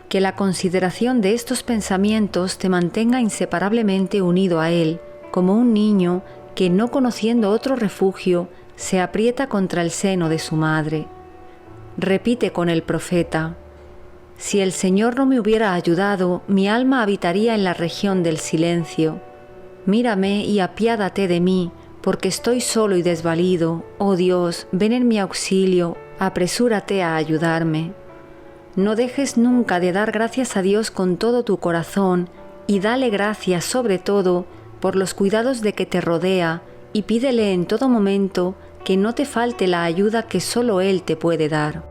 Que la consideración de estos pensamientos te mantenga inseparablemente unido a Él, como un niño que, no conociendo otro refugio, se aprieta contra el seno de su madre. Repite con el profeta: si el Señor no me hubiera ayudado, mi alma habitaría en la región del silencio. Mírame y apiádate de mí, porque estoy solo y desvalido. Oh Dios, ven en mi auxilio, apresúrate a ayudarme. No dejes nunca de dar gracias a Dios con todo tu corazón y dale gracias sobre todo por los cuidados de que te rodea y pídele en todo momento que no te falte la ayuda que solo Él te puede dar.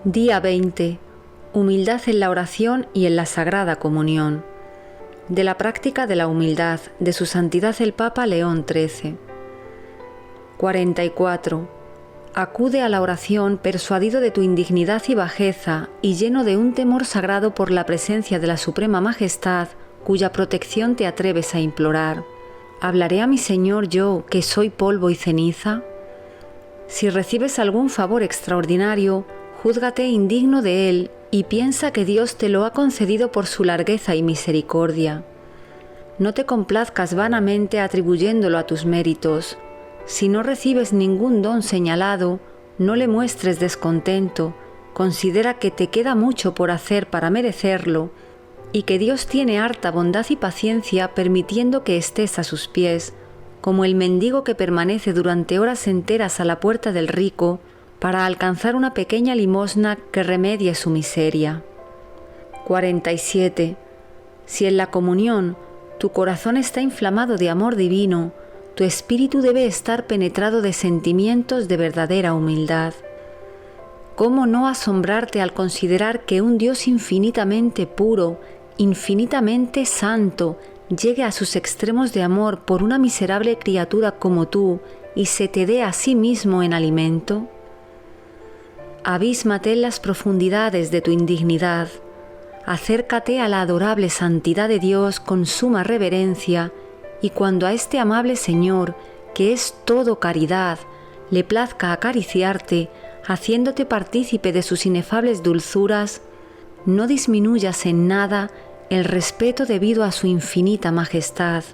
Día 20. Humildad en la oración y en la Sagrada Comunión. De la práctica de la humildad de Su Santidad el Papa León XIII. 44. Acude a la oración persuadido de tu indignidad y bajeza y lleno de un temor sagrado por la presencia de la Suprema Majestad, cuya protección te atreves a implorar. ¿Hablaré a mi Señor yo, que soy polvo y ceniza? Si recibes algún favor extraordinario, júzgate indigno de él y piensa que Dios te lo ha concedido por su largueza y misericordia. No te complazcas vanamente atribuyéndolo a tus méritos. Si no recibes ningún don señalado, no le muestres descontento, considera que te queda mucho por hacer para merecerlo y que Dios tiene harta bondad y paciencia permitiendo que estés a sus pies, como el mendigo que permanece durante horas enteras a la puerta del rico para alcanzar una pequeña limosna que remedie su miseria. 47. Si en la comunión tu corazón está inflamado de amor divino, tu espíritu debe estar penetrado de sentimientos de verdadera humildad. ¿Cómo no asombrarte al considerar que un Dios infinitamente puro, infinitamente santo, llegue a sus extremos de amor por una miserable criatura como tú y se te dé a sí mismo en alimento? Abísmate en las profundidades de tu indignidad, acércate a la adorable santidad de Dios con suma reverencia, y cuando a este amable Señor, que es todo caridad, le plazca acariciarte, haciéndote partícipe de sus inefables dulzuras, no disminuyas en nada el respeto debido a su infinita majestad.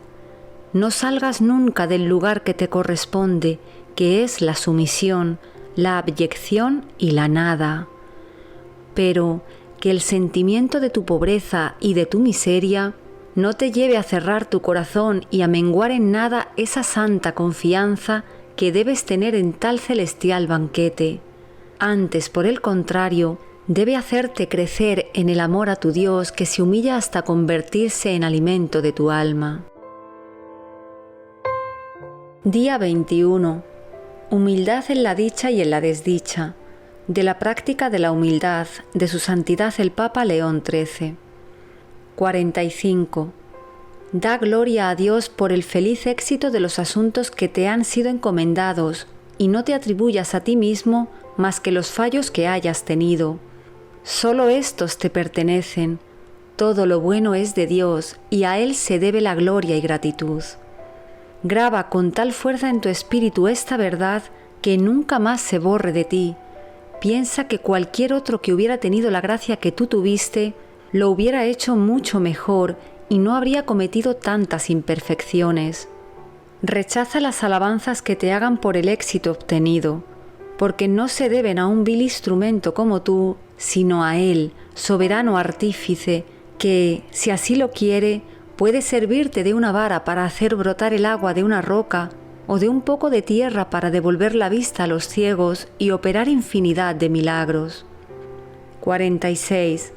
No salgas nunca del lugar que te corresponde, que es la sumisión, la abyección y la nada. Pero que el sentimiento de tu pobreza y de tu miseria no te lleve a cerrar tu corazón y a menguar en nada esa santa confianza que debes tener en tal celestial banquete. Antes, por el contrario, debe hacerte crecer en el amor a tu Dios que se humilla hasta convertirse en alimento de tu alma. Día 21. Humildad en la dicha y en la desdicha. De la práctica de la humildad de Su Santidad el Papa León XIII. 45. Da gloria a Dios por el feliz éxito de los asuntos que te han sido encomendados y no te atribuyas a ti mismo más que los fallos que hayas tenido. Solo estos te pertenecen. Todo lo bueno es de Dios y a Él se debe la gloria y gratitud. Graba con tal fuerza en tu espíritu esta verdad que nunca más se borre de ti. Piensa que cualquier otro que hubiera tenido la gracia que tú tuviste lo hubiera hecho mucho mejor y no habría cometido tantas imperfecciones. Rechaza las alabanzas que te hagan por el éxito obtenido, porque no se deben a un vil instrumento como tú, sino a Él, soberano artífice, que, si así lo quiere, puede servirte de una vara para hacer brotar el agua de una roca o de un poco de tierra para devolver la vista a los ciegos y operar infinidad de milagros. 46.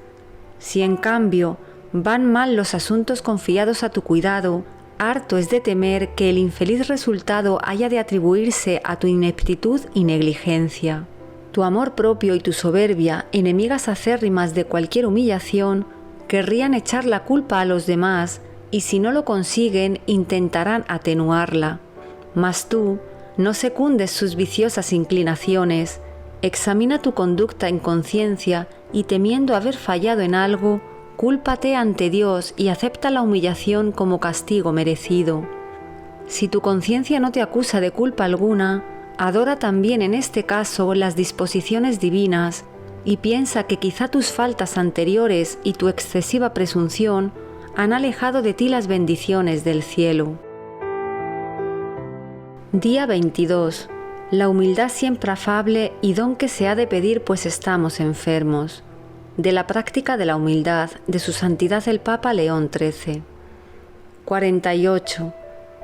Si en cambio van mal los asuntos confiados a tu cuidado, harto es de temer que el infeliz resultado haya de atribuirse a tu ineptitud y negligencia. Tu amor propio y tu soberbia, enemigas acérrimas de cualquier humillación, querrían echar la culpa a los demás y si no lo consiguen intentarán atenuarla. Mas tú no secundes sus viciosas inclinaciones, examina tu conducta en conciencia y temiendo haber fallado en algo, cúlpate ante Dios y acepta la humillación como castigo merecido. Si tu conciencia no te acusa de culpa alguna, adora también en este caso las disposiciones divinas y piensa que quizá tus faltas anteriores y tu excesiva presunción han alejado de ti las bendiciones del cielo. Día 22. La humildad siempre afable y don que se ha de pedir pues estamos enfermos. De la práctica de la humildad de Su Santidad el Papa León XIII. 48.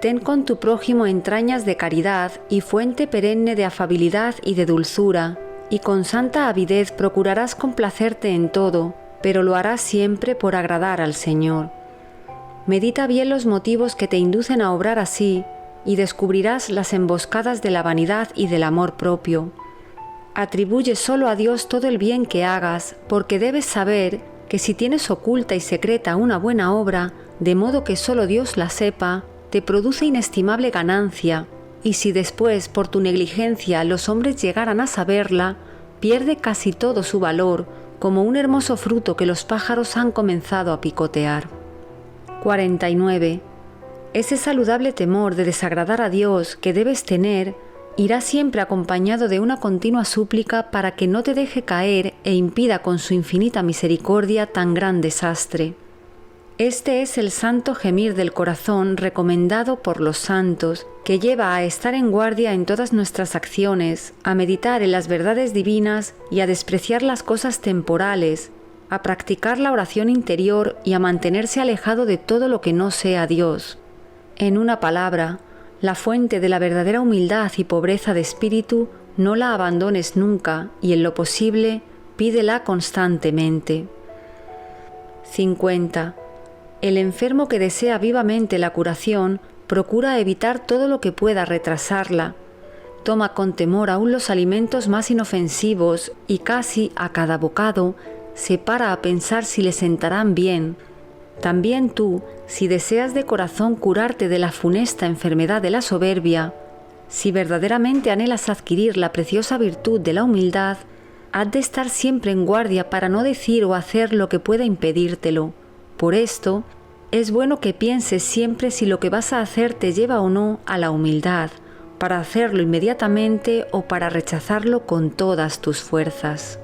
Ten con tu prójimo entrañas de caridad y fuente perenne de afabilidad y de dulzura, y con santa avidez procurarás complacerte en todo, pero lo harás siempre por agradar al Señor. Medita bien los motivos que te inducen a obrar así, y descubrirás las emboscadas de la vanidad y del amor propio. Atribuye solo a Dios todo el bien que hagas, porque debes saber que si tienes oculta y secreta una buena obra, de modo que solo Dios la sepa, te produce inestimable ganancia, y si después, por tu negligencia, los hombres llegaran a saberla, pierde casi todo su valor, como un hermoso fruto que los pájaros han comenzado a picotear. 49. Ese saludable temor de desagradar a Dios que debes tener irá siempre acompañado de una continua súplica para que no te deje caer e impida con su infinita misericordia tan gran desastre. Este es el santo gemir del corazón recomendado por los santos, que lleva a estar en guardia en todas nuestras acciones, a meditar en las verdades divinas y a despreciar las cosas temporales, a practicar la oración interior y a mantenerse alejado de todo lo que no sea Dios. En una palabra, la fuente de la verdadera humildad y pobreza de espíritu no la abandones nunca y en lo posible pídela constantemente. 50. El enfermo que desea vivamente la curación procura evitar todo lo que pueda retrasarla. Toma con temor aún los alimentos más inofensivos y casi a cada bocado se para a pensar si le sentarán bien. También tú, si deseas de corazón curarte de la funesta enfermedad de la soberbia, si verdaderamente anhelas adquirir la preciosa virtud de la humildad, has de estar siempre en guardia para no decir o hacer lo que pueda impedírtelo. Por esto, es bueno que pienses siempre si lo que vas a hacer te lleva o no a la humildad, para hacerlo inmediatamente o para rechazarlo con todas tus fuerzas.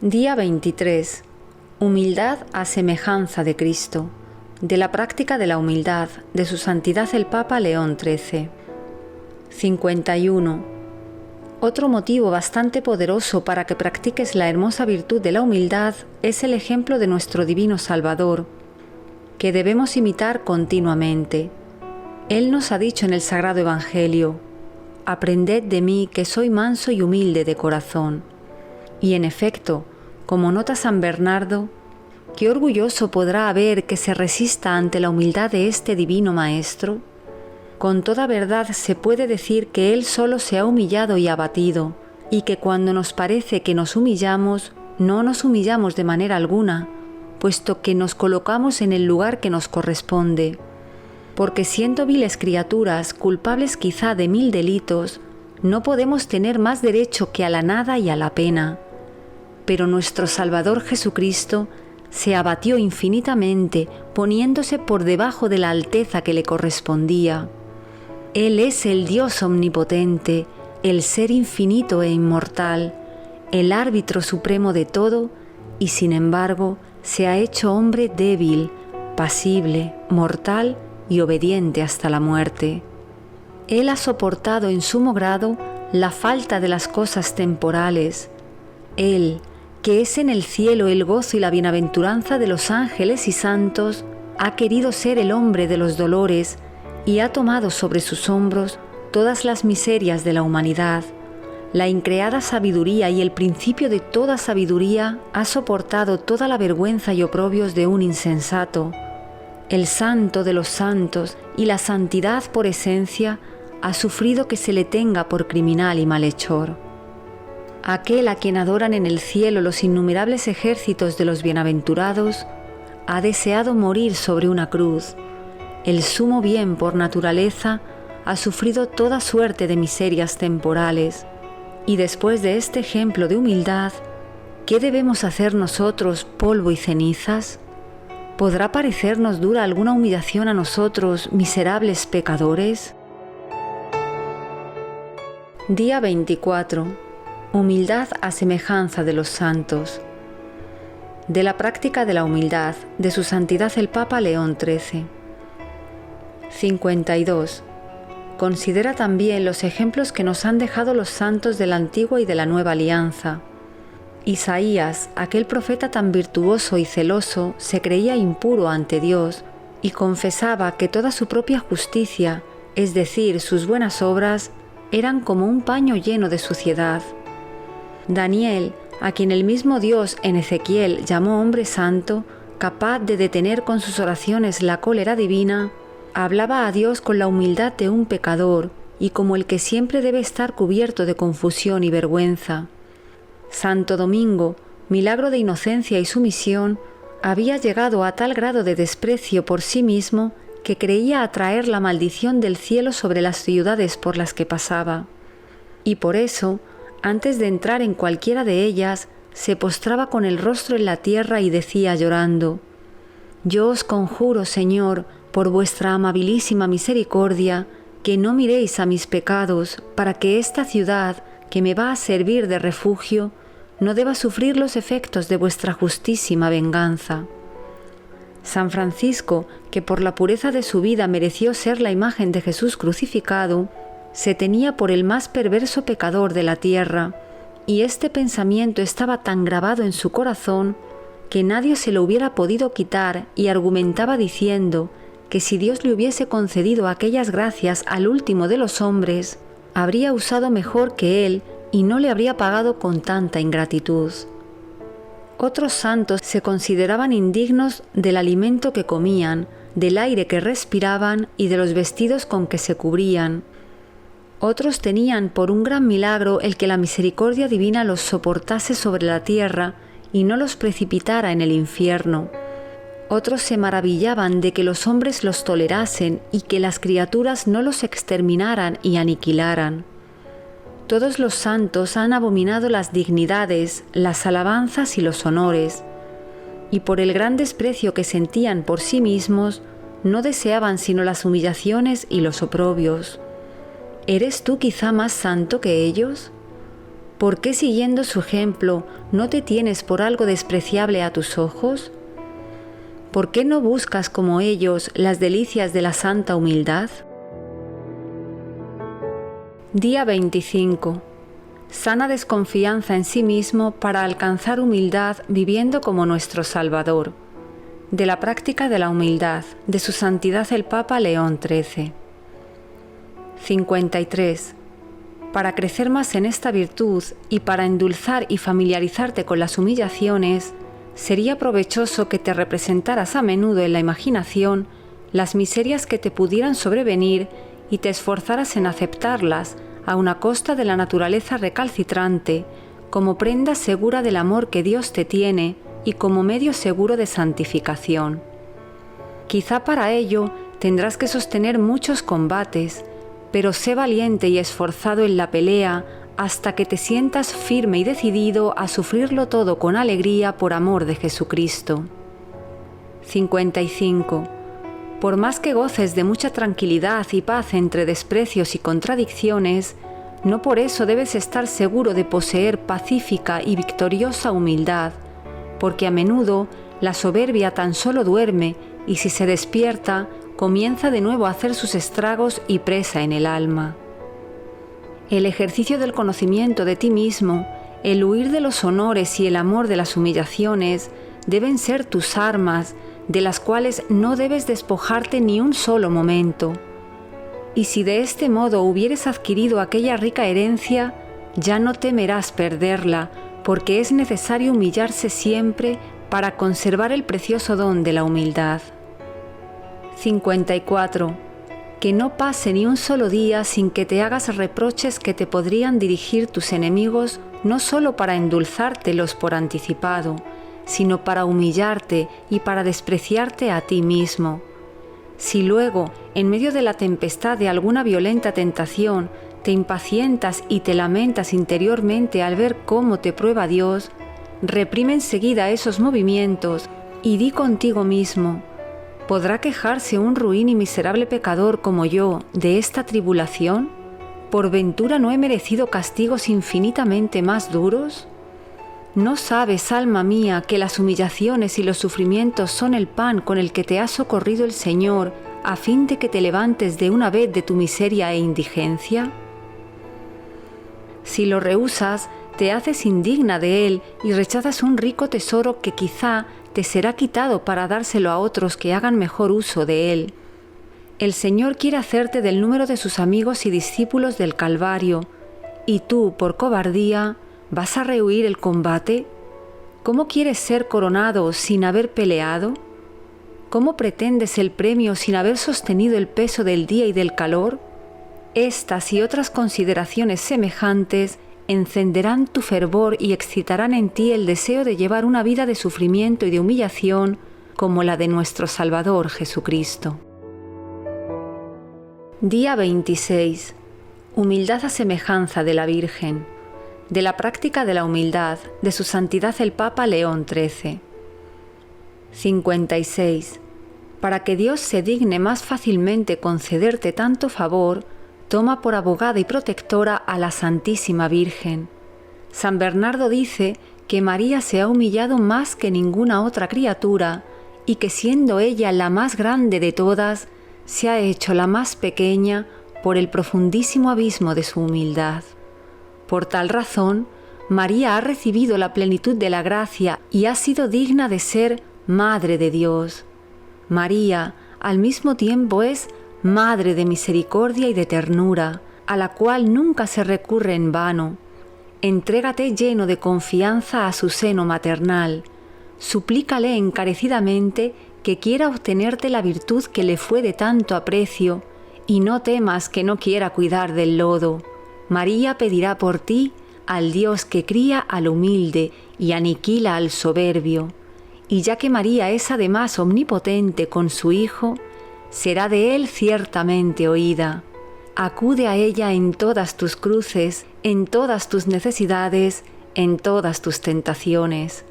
Día 23. Humildad a semejanza de Cristo. De la práctica de la humildad, de su santidad el Papa León XIII. 51. Otro motivo bastante poderoso para que practiques la hermosa virtud de la humildad es el ejemplo de nuestro Divino Salvador, que debemos imitar continuamente. Él nos ha dicho en el Sagrado Evangelio: «Aprended de mí que soy manso y humilde de corazón». Y en efecto, como nota San Bernardo, ¿qué orgulloso podrá haber que se resista ante la humildad de este divino Maestro? Con toda verdad se puede decir que Él solo se ha humillado y abatido, y que cuando nos parece que nos humillamos, no nos humillamos de manera alguna, puesto que nos colocamos en el lugar que nos corresponde. Porque siendo viles criaturas, culpables quizá de 1000 delitos, no podemos tener más derecho que a la nada y a la pena. Pero nuestro Salvador Jesucristo se abatió infinitamente, poniéndose por debajo de la alteza que le correspondía. Él es el Dios omnipotente, el Ser infinito e inmortal, el árbitro supremo de todo, y sin embargo se ha hecho hombre débil, pasible, mortal y obediente hasta la muerte. Él ha soportado en sumo grado la falta de las cosas temporales. Él, que es en el cielo el gozo y la bienaventuranza de los ángeles y santos, ha querido ser el hombre de los dolores y ha tomado sobre sus hombros todas las miserias de la humanidad. La increada sabiduría y el principio de toda sabiduría ha soportado toda la vergüenza y oprobios de un insensato. El santo de los santos y la santidad por esencia ha sufrido que se le tenga por criminal y malhechor. Aquel a quien adoran en el cielo los innumerables ejércitos de los bienaventurados ha deseado morir sobre una cruz. El sumo bien por naturaleza ha sufrido toda suerte de miserias temporales. Y después de este ejemplo de humildad, ¿qué debemos hacer nosotros, polvo y cenizas? ¿Podrá parecernos dura alguna humillación a nosotros, miserables pecadores? Día 24. Humildad a semejanza de los santos. De la práctica de la humildad, de su santidad el Papa León XIII. 52. Considera también los ejemplos que nos han dejado los santos de la antigua y de la nueva alianza. Isaías, aquel profeta tan virtuoso y celoso, se creía impuro ante Dios y confesaba que toda su propia justicia, es decir, sus buenas obras, eran como un paño lleno de suciedad. Daniel, a quien el mismo Dios en Ezequiel llamó hombre santo, capaz de detener con sus oraciones la cólera divina, hablaba a Dios con la humildad de un pecador y como el que siempre debe estar cubierto de confusión y vergüenza. Santo Domingo, milagro de inocencia y sumisión, había llegado a tal grado de desprecio por sí mismo que creía atraer la maldición del cielo sobre las ciudades por las que pasaba. Y por eso, antes de entrar en cualquiera de ellas, se postraba con el rostro en la tierra y decía llorando: «Yo os conjuro, Señor, por vuestra amabilísima misericordia, que no miréis a mis pecados, para que esta ciudad, que me va a servir de refugio, no deba sufrir los efectos de vuestra justísima venganza». San Francisco, que por la pureza de su vida mereció ser la imagen de Jesús crucificado, se tenía por el más perverso pecador de la tierra, y este pensamiento estaba tan grabado en su corazón que nadie se lo hubiera podido quitar, y argumentaba diciendo que si Dios le hubiese concedido aquellas gracias al último de los hombres, habría usado mejor que él y no le habría pagado con tanta ingratitud. Otros santos se consideraban indignos del alimento que comían, del aire que respiraban y de los vestidos con que se cubrían. Otros tenían por un gran milagro el que la misericordia divina los soportase sobre la tierra y no los precipitara en el infierno. Otros se maravillaban de que los hombres los tolerasen y que las criaturas no los exterminaran y aniquilaran. Todos los santos han abominado las dignidades, las alabanzas y los honores, y por el gran desprecio que sentían por sí mismos, no deseaban sino las humillaciones y los oprobios. ¿Eres tú quizá más santo que ellos? ¿Por qué siguiendo su ejemplo no te tienes por algo despreciable a tus ojos? ¿Por qué no buscas como ellos las delicias de la santa humildad? Día 25. Sana desconfianza en sí mismo para alcanzar humildad viviendo como nuestro Salvador. De la práctica de la humildad, de su santidad el Papa León XIII. 53. Para crecer más en esta virtud y para endulzar y familiarizarte con las humillaciones, sería provechoso que te representaras a menudo en la imaginación las miserias que te pudieran sobrevenir y te esforzaras en aceptarlas, aun a costa de la naturaleza recalcitrante, como prenda segura del amor que Dios te tiene y como medio seguro de santificación. Quizá para ello tendrás que sostener muchos combates, pero sé valiente y esforzado en la pelea hasta que te sientas firme y decidido a sufrirlo todo con alegría por amor de Jesucristo. 55. Por más que goces de mucha tranquilidad y paz entre desprecios y contradicciones, no por eso debes estar seguro de poseer pacífica y victoriosa humildad, porque a menudo la soberbia tan solo duerme y si se despierta, comienza de nuevo a hacer sus estragos y presa en el alma. El ejercicio del conocimiento de ti mismo, el huir de los honores y el amor de las humillaciones deben ser tus armas, de las cuales no debes despojarte ni un solo momento. Y si de este modo hubieres adquirido aquella rica herencia, ya no temerás perderla, porque es necesario humillarse siempre para conservar el precioso don de la humildad. 54. Que no pase ni un solo día sin que te hagas reproches que te podrían dirigir tus enemigos, no solo para endulzártelos por anticipado, sino para humillarte y para despreciarte a ti mismo. Si luego, en medio de la tempestad de alguna violenta tentación, te impacientas y te lamentas interiormente al ver cómo te prueba Dios, reprime enseguida esos movimientos y di contigo mismo: ¿podrá quejarse un ruin y miserable pecador como yo de esta tribulación? ¿Por ventura no he merecido castigos infinitamente más duros? ¿No sabes, alma mía, que las humillaciones y los sufrimientos son el pan con el que te ha socorrido el Señor, a fin de que te levantes de una vez de tu miseria e indigencia? Si lo rehusas, te haces indigna de él y rechazas un rico tesoro que quizá te será quitado para dárselo a otros que hagan mejor uso de él. El Señor quiere hacerte del número de sus amigos y discípulos del Calvario, y tú, por cobardía, ¿vas a rehuir el combate? ¿Cómo quieres ser coronado sin haber peleado? ¿Cómo pretendes el premio sin haber sostenido el peso del día y del calor? Estas y otras consideraciones semejantes encenderán tu fervor y excitarán en ti el deseo de llevar una vida de sufrimiento y de humillación como la de nuestro Salvador Jesucristo. Día 26. Humildad a semejanza de la Virgen. De la práctica de la humildad de Su Santidad el Papa León XIII. 56. Para que Dios se digne más fácilmente concederte tanto favor, toma por abogada y protectora a la Santísima Virgen. San Bernardo dice que María se ha humillado más que ninguna otra criatura y que siendo ella la más grande de todas, se ha hecho la más pequeña por el profundísimo abismo de su humildad. Por tal razón, María ha recibido la plenitud de la gracia y ha sido digna de ser Madre de Dios. María, al mismo tiempo, es Madre de misericordia y de ternura, a la cual nunca se recurre en vano. Entrégate lleno de confianza a su seno maternal. Suplícale encarecidamente que quiera obtenerte la virtud que le fue de tanto aprecio, y no temas que no quiera cuidar del lodo. María pedirá por ti al Dios que cría al humilde y aniquila al soberbio. Y ya que María es además omnipotente con su Hijo, será de Él ciertamente oída. Acude a ella en todas tus cruces, en todas tus necesidades, en todas tus tentaciones.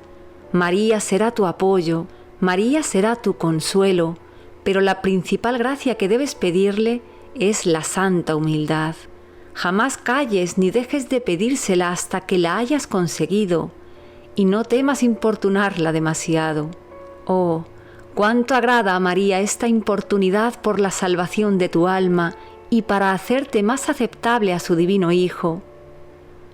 María será tu apoyo, María será tu consuelo, pero la principal gracia que debes pedirle es la santa humildad. Jamás calles ni dejes de pedírsela hasta que la hayas conseguido, y no temas importunarla demasiado. Oh, cuánto agrada a María esta importunidad por la salvación de tu alma y para hacerte más aceptable a su divino Hijo.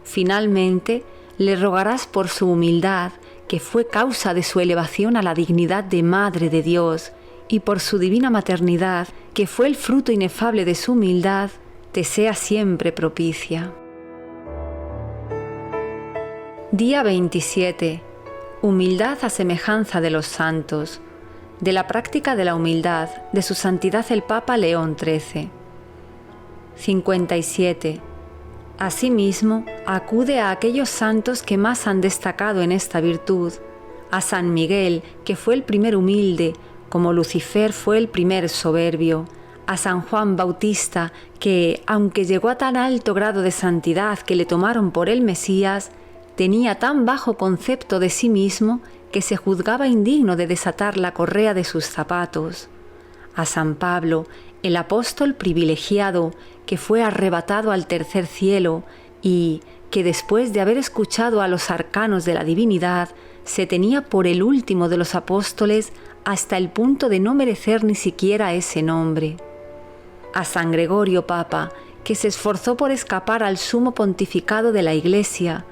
Finalmente, le rogarás por su humildad, que fue causa de su elevación a la dignidad de Madre de Dios, y por su divina maternidad, que fue el fruto inefable de su humildad, te sea siempre propicia. Día 27. Humildad a semejanza de los santos. De la práctica de la humildad de Su Santidad el Papa León XIII. 57. Asimismo, acude a aquellos santos que más han destacado en esta virtud, a San Miguel, que fue el primer humilde, como Lucifer fue el primer soberbio, a San Juan Bautista, que, aunque llegó a tan alto grado de santidad que le tomaron por el Mesías, tenía tan bajo concepto de sí mismo que se juzgaba indigno de desatar la correa de sus zapatos, a San Pablo, el apóstol privilegiado, que fue arrebatado al tercer cielo y que después de haber escuchado a los arcanos de la divinidad, se tenía por el último de los apóstoles hasta el punto de no merecer ni siquiera ese nombre. A San Gregorio Papa, que se esforzó por escapar al sumo pontificado de la Iglesia,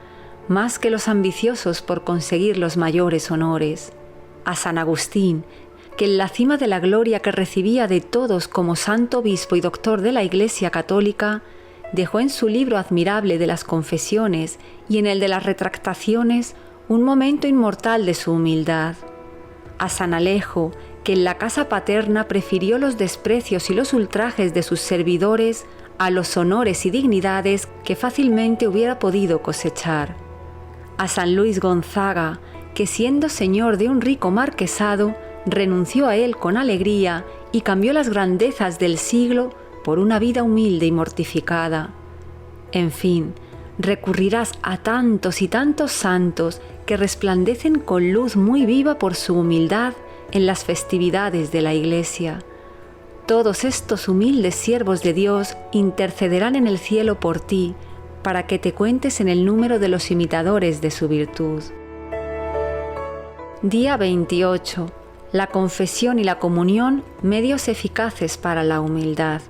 más que los ambiciosos por conseguir los mayores honores. A San Agustín, que en la cima de la gloria que recibía de todos como santo obispo y doctor de la Iglesia católica, dejó en su libro admirable de las Confesiones y en el de las Retractaciones un momento inmortal de su humildad. A San Alejo, que en la casa paterna prefirió los desprecios y los ultrajes de sus servidores a los honores y dignidades que fácilmente hubiera podido cosechar. A San Luis Gonzaga, que siendo señor de un rico marquesado, renunció a él con alegría y cambió las grandezas del siglo por una vida humilde y mortificada. En fin, recurrirás a tantos y tantos santos que resplandecen con luz muy viva por su humildad en las festividades de la Iglesia. Todos estos humildes siervos de Dios intercederán en el cielo por ti, para que te cuentes en el número de los imitadores de su virtud. Día 28. La confesión y la comunión, medios eficaces para la humildad.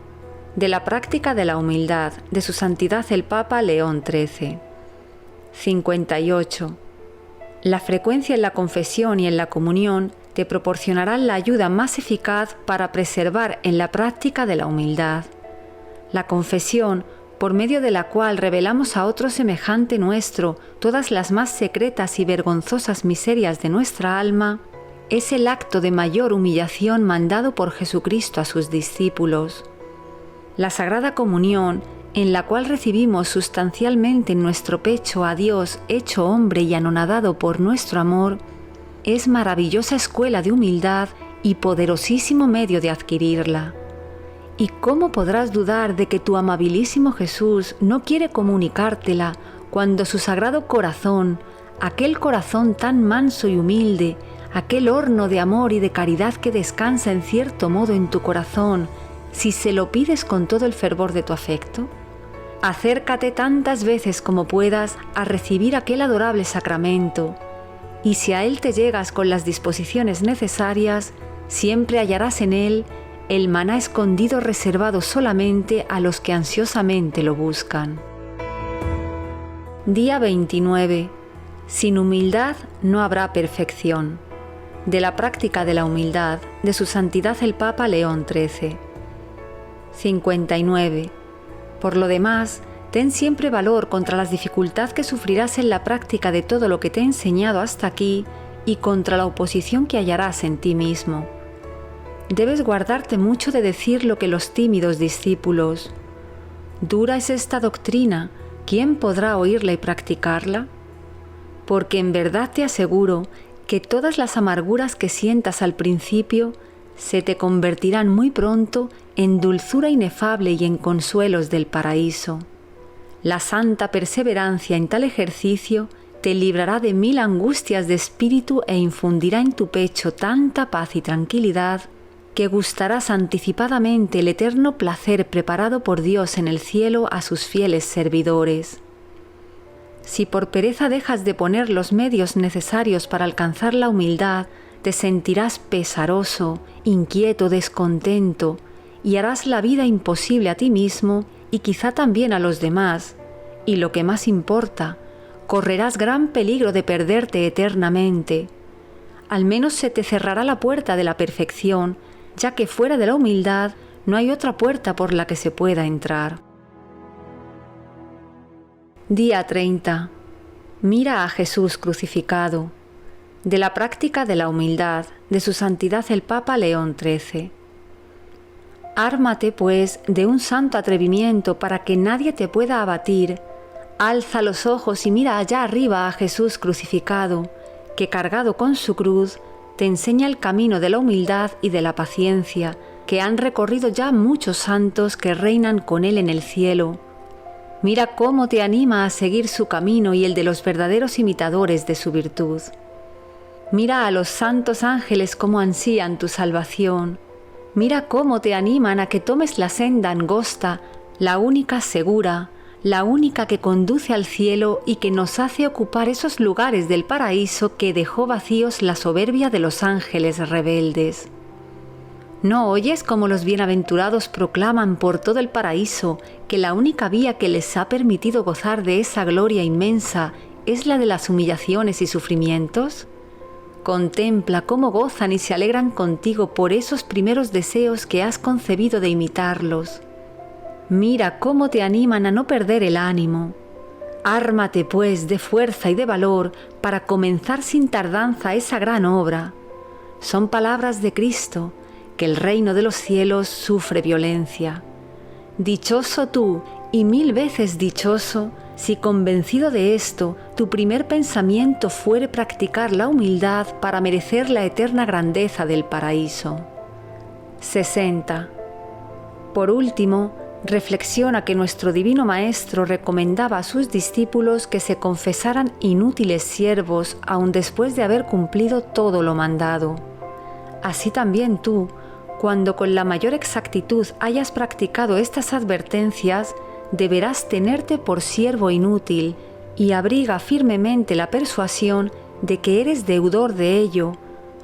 De la práctica de la humildad de Su Santidad el Papa León XIII. 58. La frecuencia en la confesión y en la comunión te proporcionarán la ayuda más eficaz para preservar en la práctica de la humildad. La confesión, por medio de la cual revelamos a otro semejante nuestro todas las más secretas y vergonzosas miserias de nuestra alma, es el acto de mayor humillación mandado por Jesucristo a sus discípulos. La Sagrada Comunión, en la cual recibimos sustancialmente en nuestro pecho a Dios hecho hombre y anonadado por nuestro amor, es maravillosa escuela de humildad y poderosísimo medio de adquirirla. ¿Y cómo podrás dudar de que tu amabilísimo Jesús no quiere comunicártela cuando su sagrado corazón, aquel corazón tan manso y humilde, aquel horno de amor y de caridad que descansa en cierto modo en tu corazón, si se lo pides con todo el fervor de tu afecto? Acércate tantas veces como puedas a recibir aquel adorable sacramento, y si a él te llegas con las disposiciones necesarias, siempre hallarás en él el maná escondido reservado solamente a los que ansiosamente lo buscan. Día 29. Sin humildad no habrá perfección. De la práctica de la humildad de Su Santidad el Papa León XIII. 59. Por lo demás, ten siempre valor contra las dificultades que sufrirás en la práctica de todo lo que te he enseñado hasta aquí y contra la oposición que hallarás en ti mismo. Debes guardarte mucho de decir lo que los tímidos discípulos. ¿Dura es esta doctrina? ¿Quién podrá oírla y practicarla? Porque en verdad te aseguro que todas las amarguras que sientas al principio se te convertirán muy pronto en dulzura inefable y en consuelos del paraíso. La santa perseverancia en tal ejercicio te librará de 1000 angustias de espíritu e infundirá en tu pecho tanta paz y tranquilidad que gustarás anticipadamente el eterno placer preparado por Dios en el cielo a sus fieles servidores. Si por pereza dejas de poner los medios necesarios para alcanzar la humildad, te sentirás pesaroso, inquieto, descontento, y harás la vida imposible a ti mismo y quizá también a los demás, y lo que más importa, correrás gran peligro de perderte eternamente. Al menos se te cerrará la puerta de la perfección, ya que fuera de la humildad no hay otra puerta por la que se pueda entrar. Día 30. Mira a Jesús crucificado. De la práctica de la humildad de Su Santidad el Papa León XIII. Ármate, pues, de un santo atrevimiento para que nadie te pueda abatir. Alza los ojos y mira allá arriba a Jesús crucificado, que cargado con su cruz, te enseña el camino de la humildad y de la paciencia, que han recorrido ya muchos santos que reinan con él en el cielo. Mira cómo te anima a seguir su camino y el de los verdaderos imitadores de su virtud. Mira a los santos ángeles cómo ansían tu salvación. Mira cómo te animan a que tomes la senda angosta, la única segura, la única que conduce al cielo y que nos hace ocupar esos lugares del paraíso que dejó vacíos la soberbia de los ángeles rebeldes. ¿No oyes cómo los bienaventurados proclaman por todo el paraíso que la única vía que les ha permitido gozar de esa gloria inmensa es la de las humillaciones y sufrimientos? Contempla cómo gozan y se alegran contigo por esos primeros deseos que has concebido de imitarlos. Mira cómo te animan a no perder el ánimo. Ármate, pues, de fuerza y de valor para comenzar sin tardanza esa gran obra. Son palabras de Cristo, que el reino de los cielos sufre violencia. Dichoso tú, y 1000 veces dichoso, si convencido de esto, tu primer pensamiento fuere practicar la humildad para merecer la eterna grandeza del paraíso. 60. Por último, reflexiona que nuestro Divino Maestro recomendaba a sus discípulos que se confesaran inútiles siervos aun después de haber cumplido todo lo mandado. Así también tú, cuando con la mayor exactitud hayas practicado estas advertencias, deberás tenerte por siervo inútil y abriga firmemente la persuasión de que eres deudor de ello,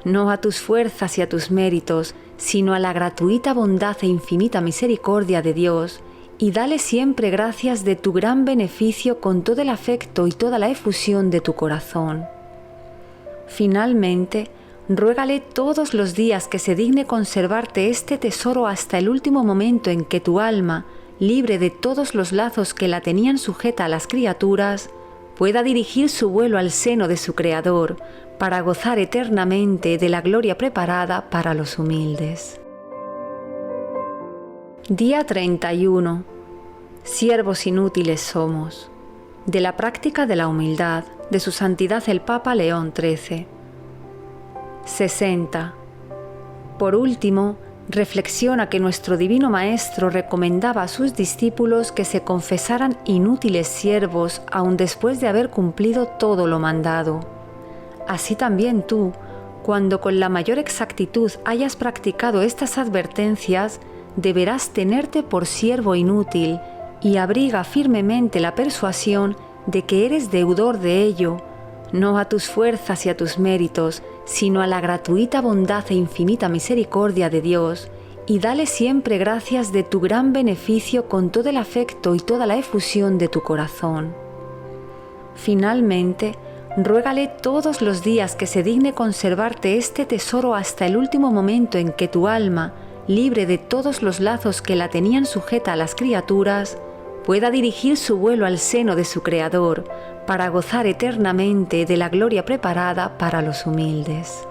no a tus fuerzas y a tus méritos, sino a la gratuita bondad e infinita misericordia de Dios, y dale siempre gracias de tu gran beneficio con todo el afecto y toda la efusión de tu corazón. Finalmente, ruégale todos los días que se digne conservarte este tesoro hasta el último momento en que tu alma, libre de todos los lazos que la tenían sujeta a las criaturas, pueda dirigir su vuelo al seno de su Creador, para gozar eternamente de la gloria preparada para los humildes. Día 31. Siervos inútiles somos. De la práctica de la humildad, de su santidad el Papa León XIII. 60. Por último, reflexiona que nuestro Divino Maestro recomendaba a sus discípulos que se confesaran inútiles siervos aun después de haber cumplido todo lo mandado. Así también tú, cuando con la mayor exactitud hayas practicado estas advertencias, deberás tenerte por siervo inútil y abriga firmemente la persuasión de que eres deudor de ello, no a tus fuerzas y a tus méritos, sino a la gratuita bondad e infinita misericordia de Dios, y dale siempre gracias de tu gran beneficio con todo el afecto y toda la efusión de tu corazón. Finalmente, ruégale todos los días que se digne conservarte este tesoro hasta el último momento en que tu alma, libre de todos los lazos que la tenían sujeta a las criaturas, pueda dirigir su vuelo al seno de su Creador, para gozar eternamente de la gloria preparada para los humildes.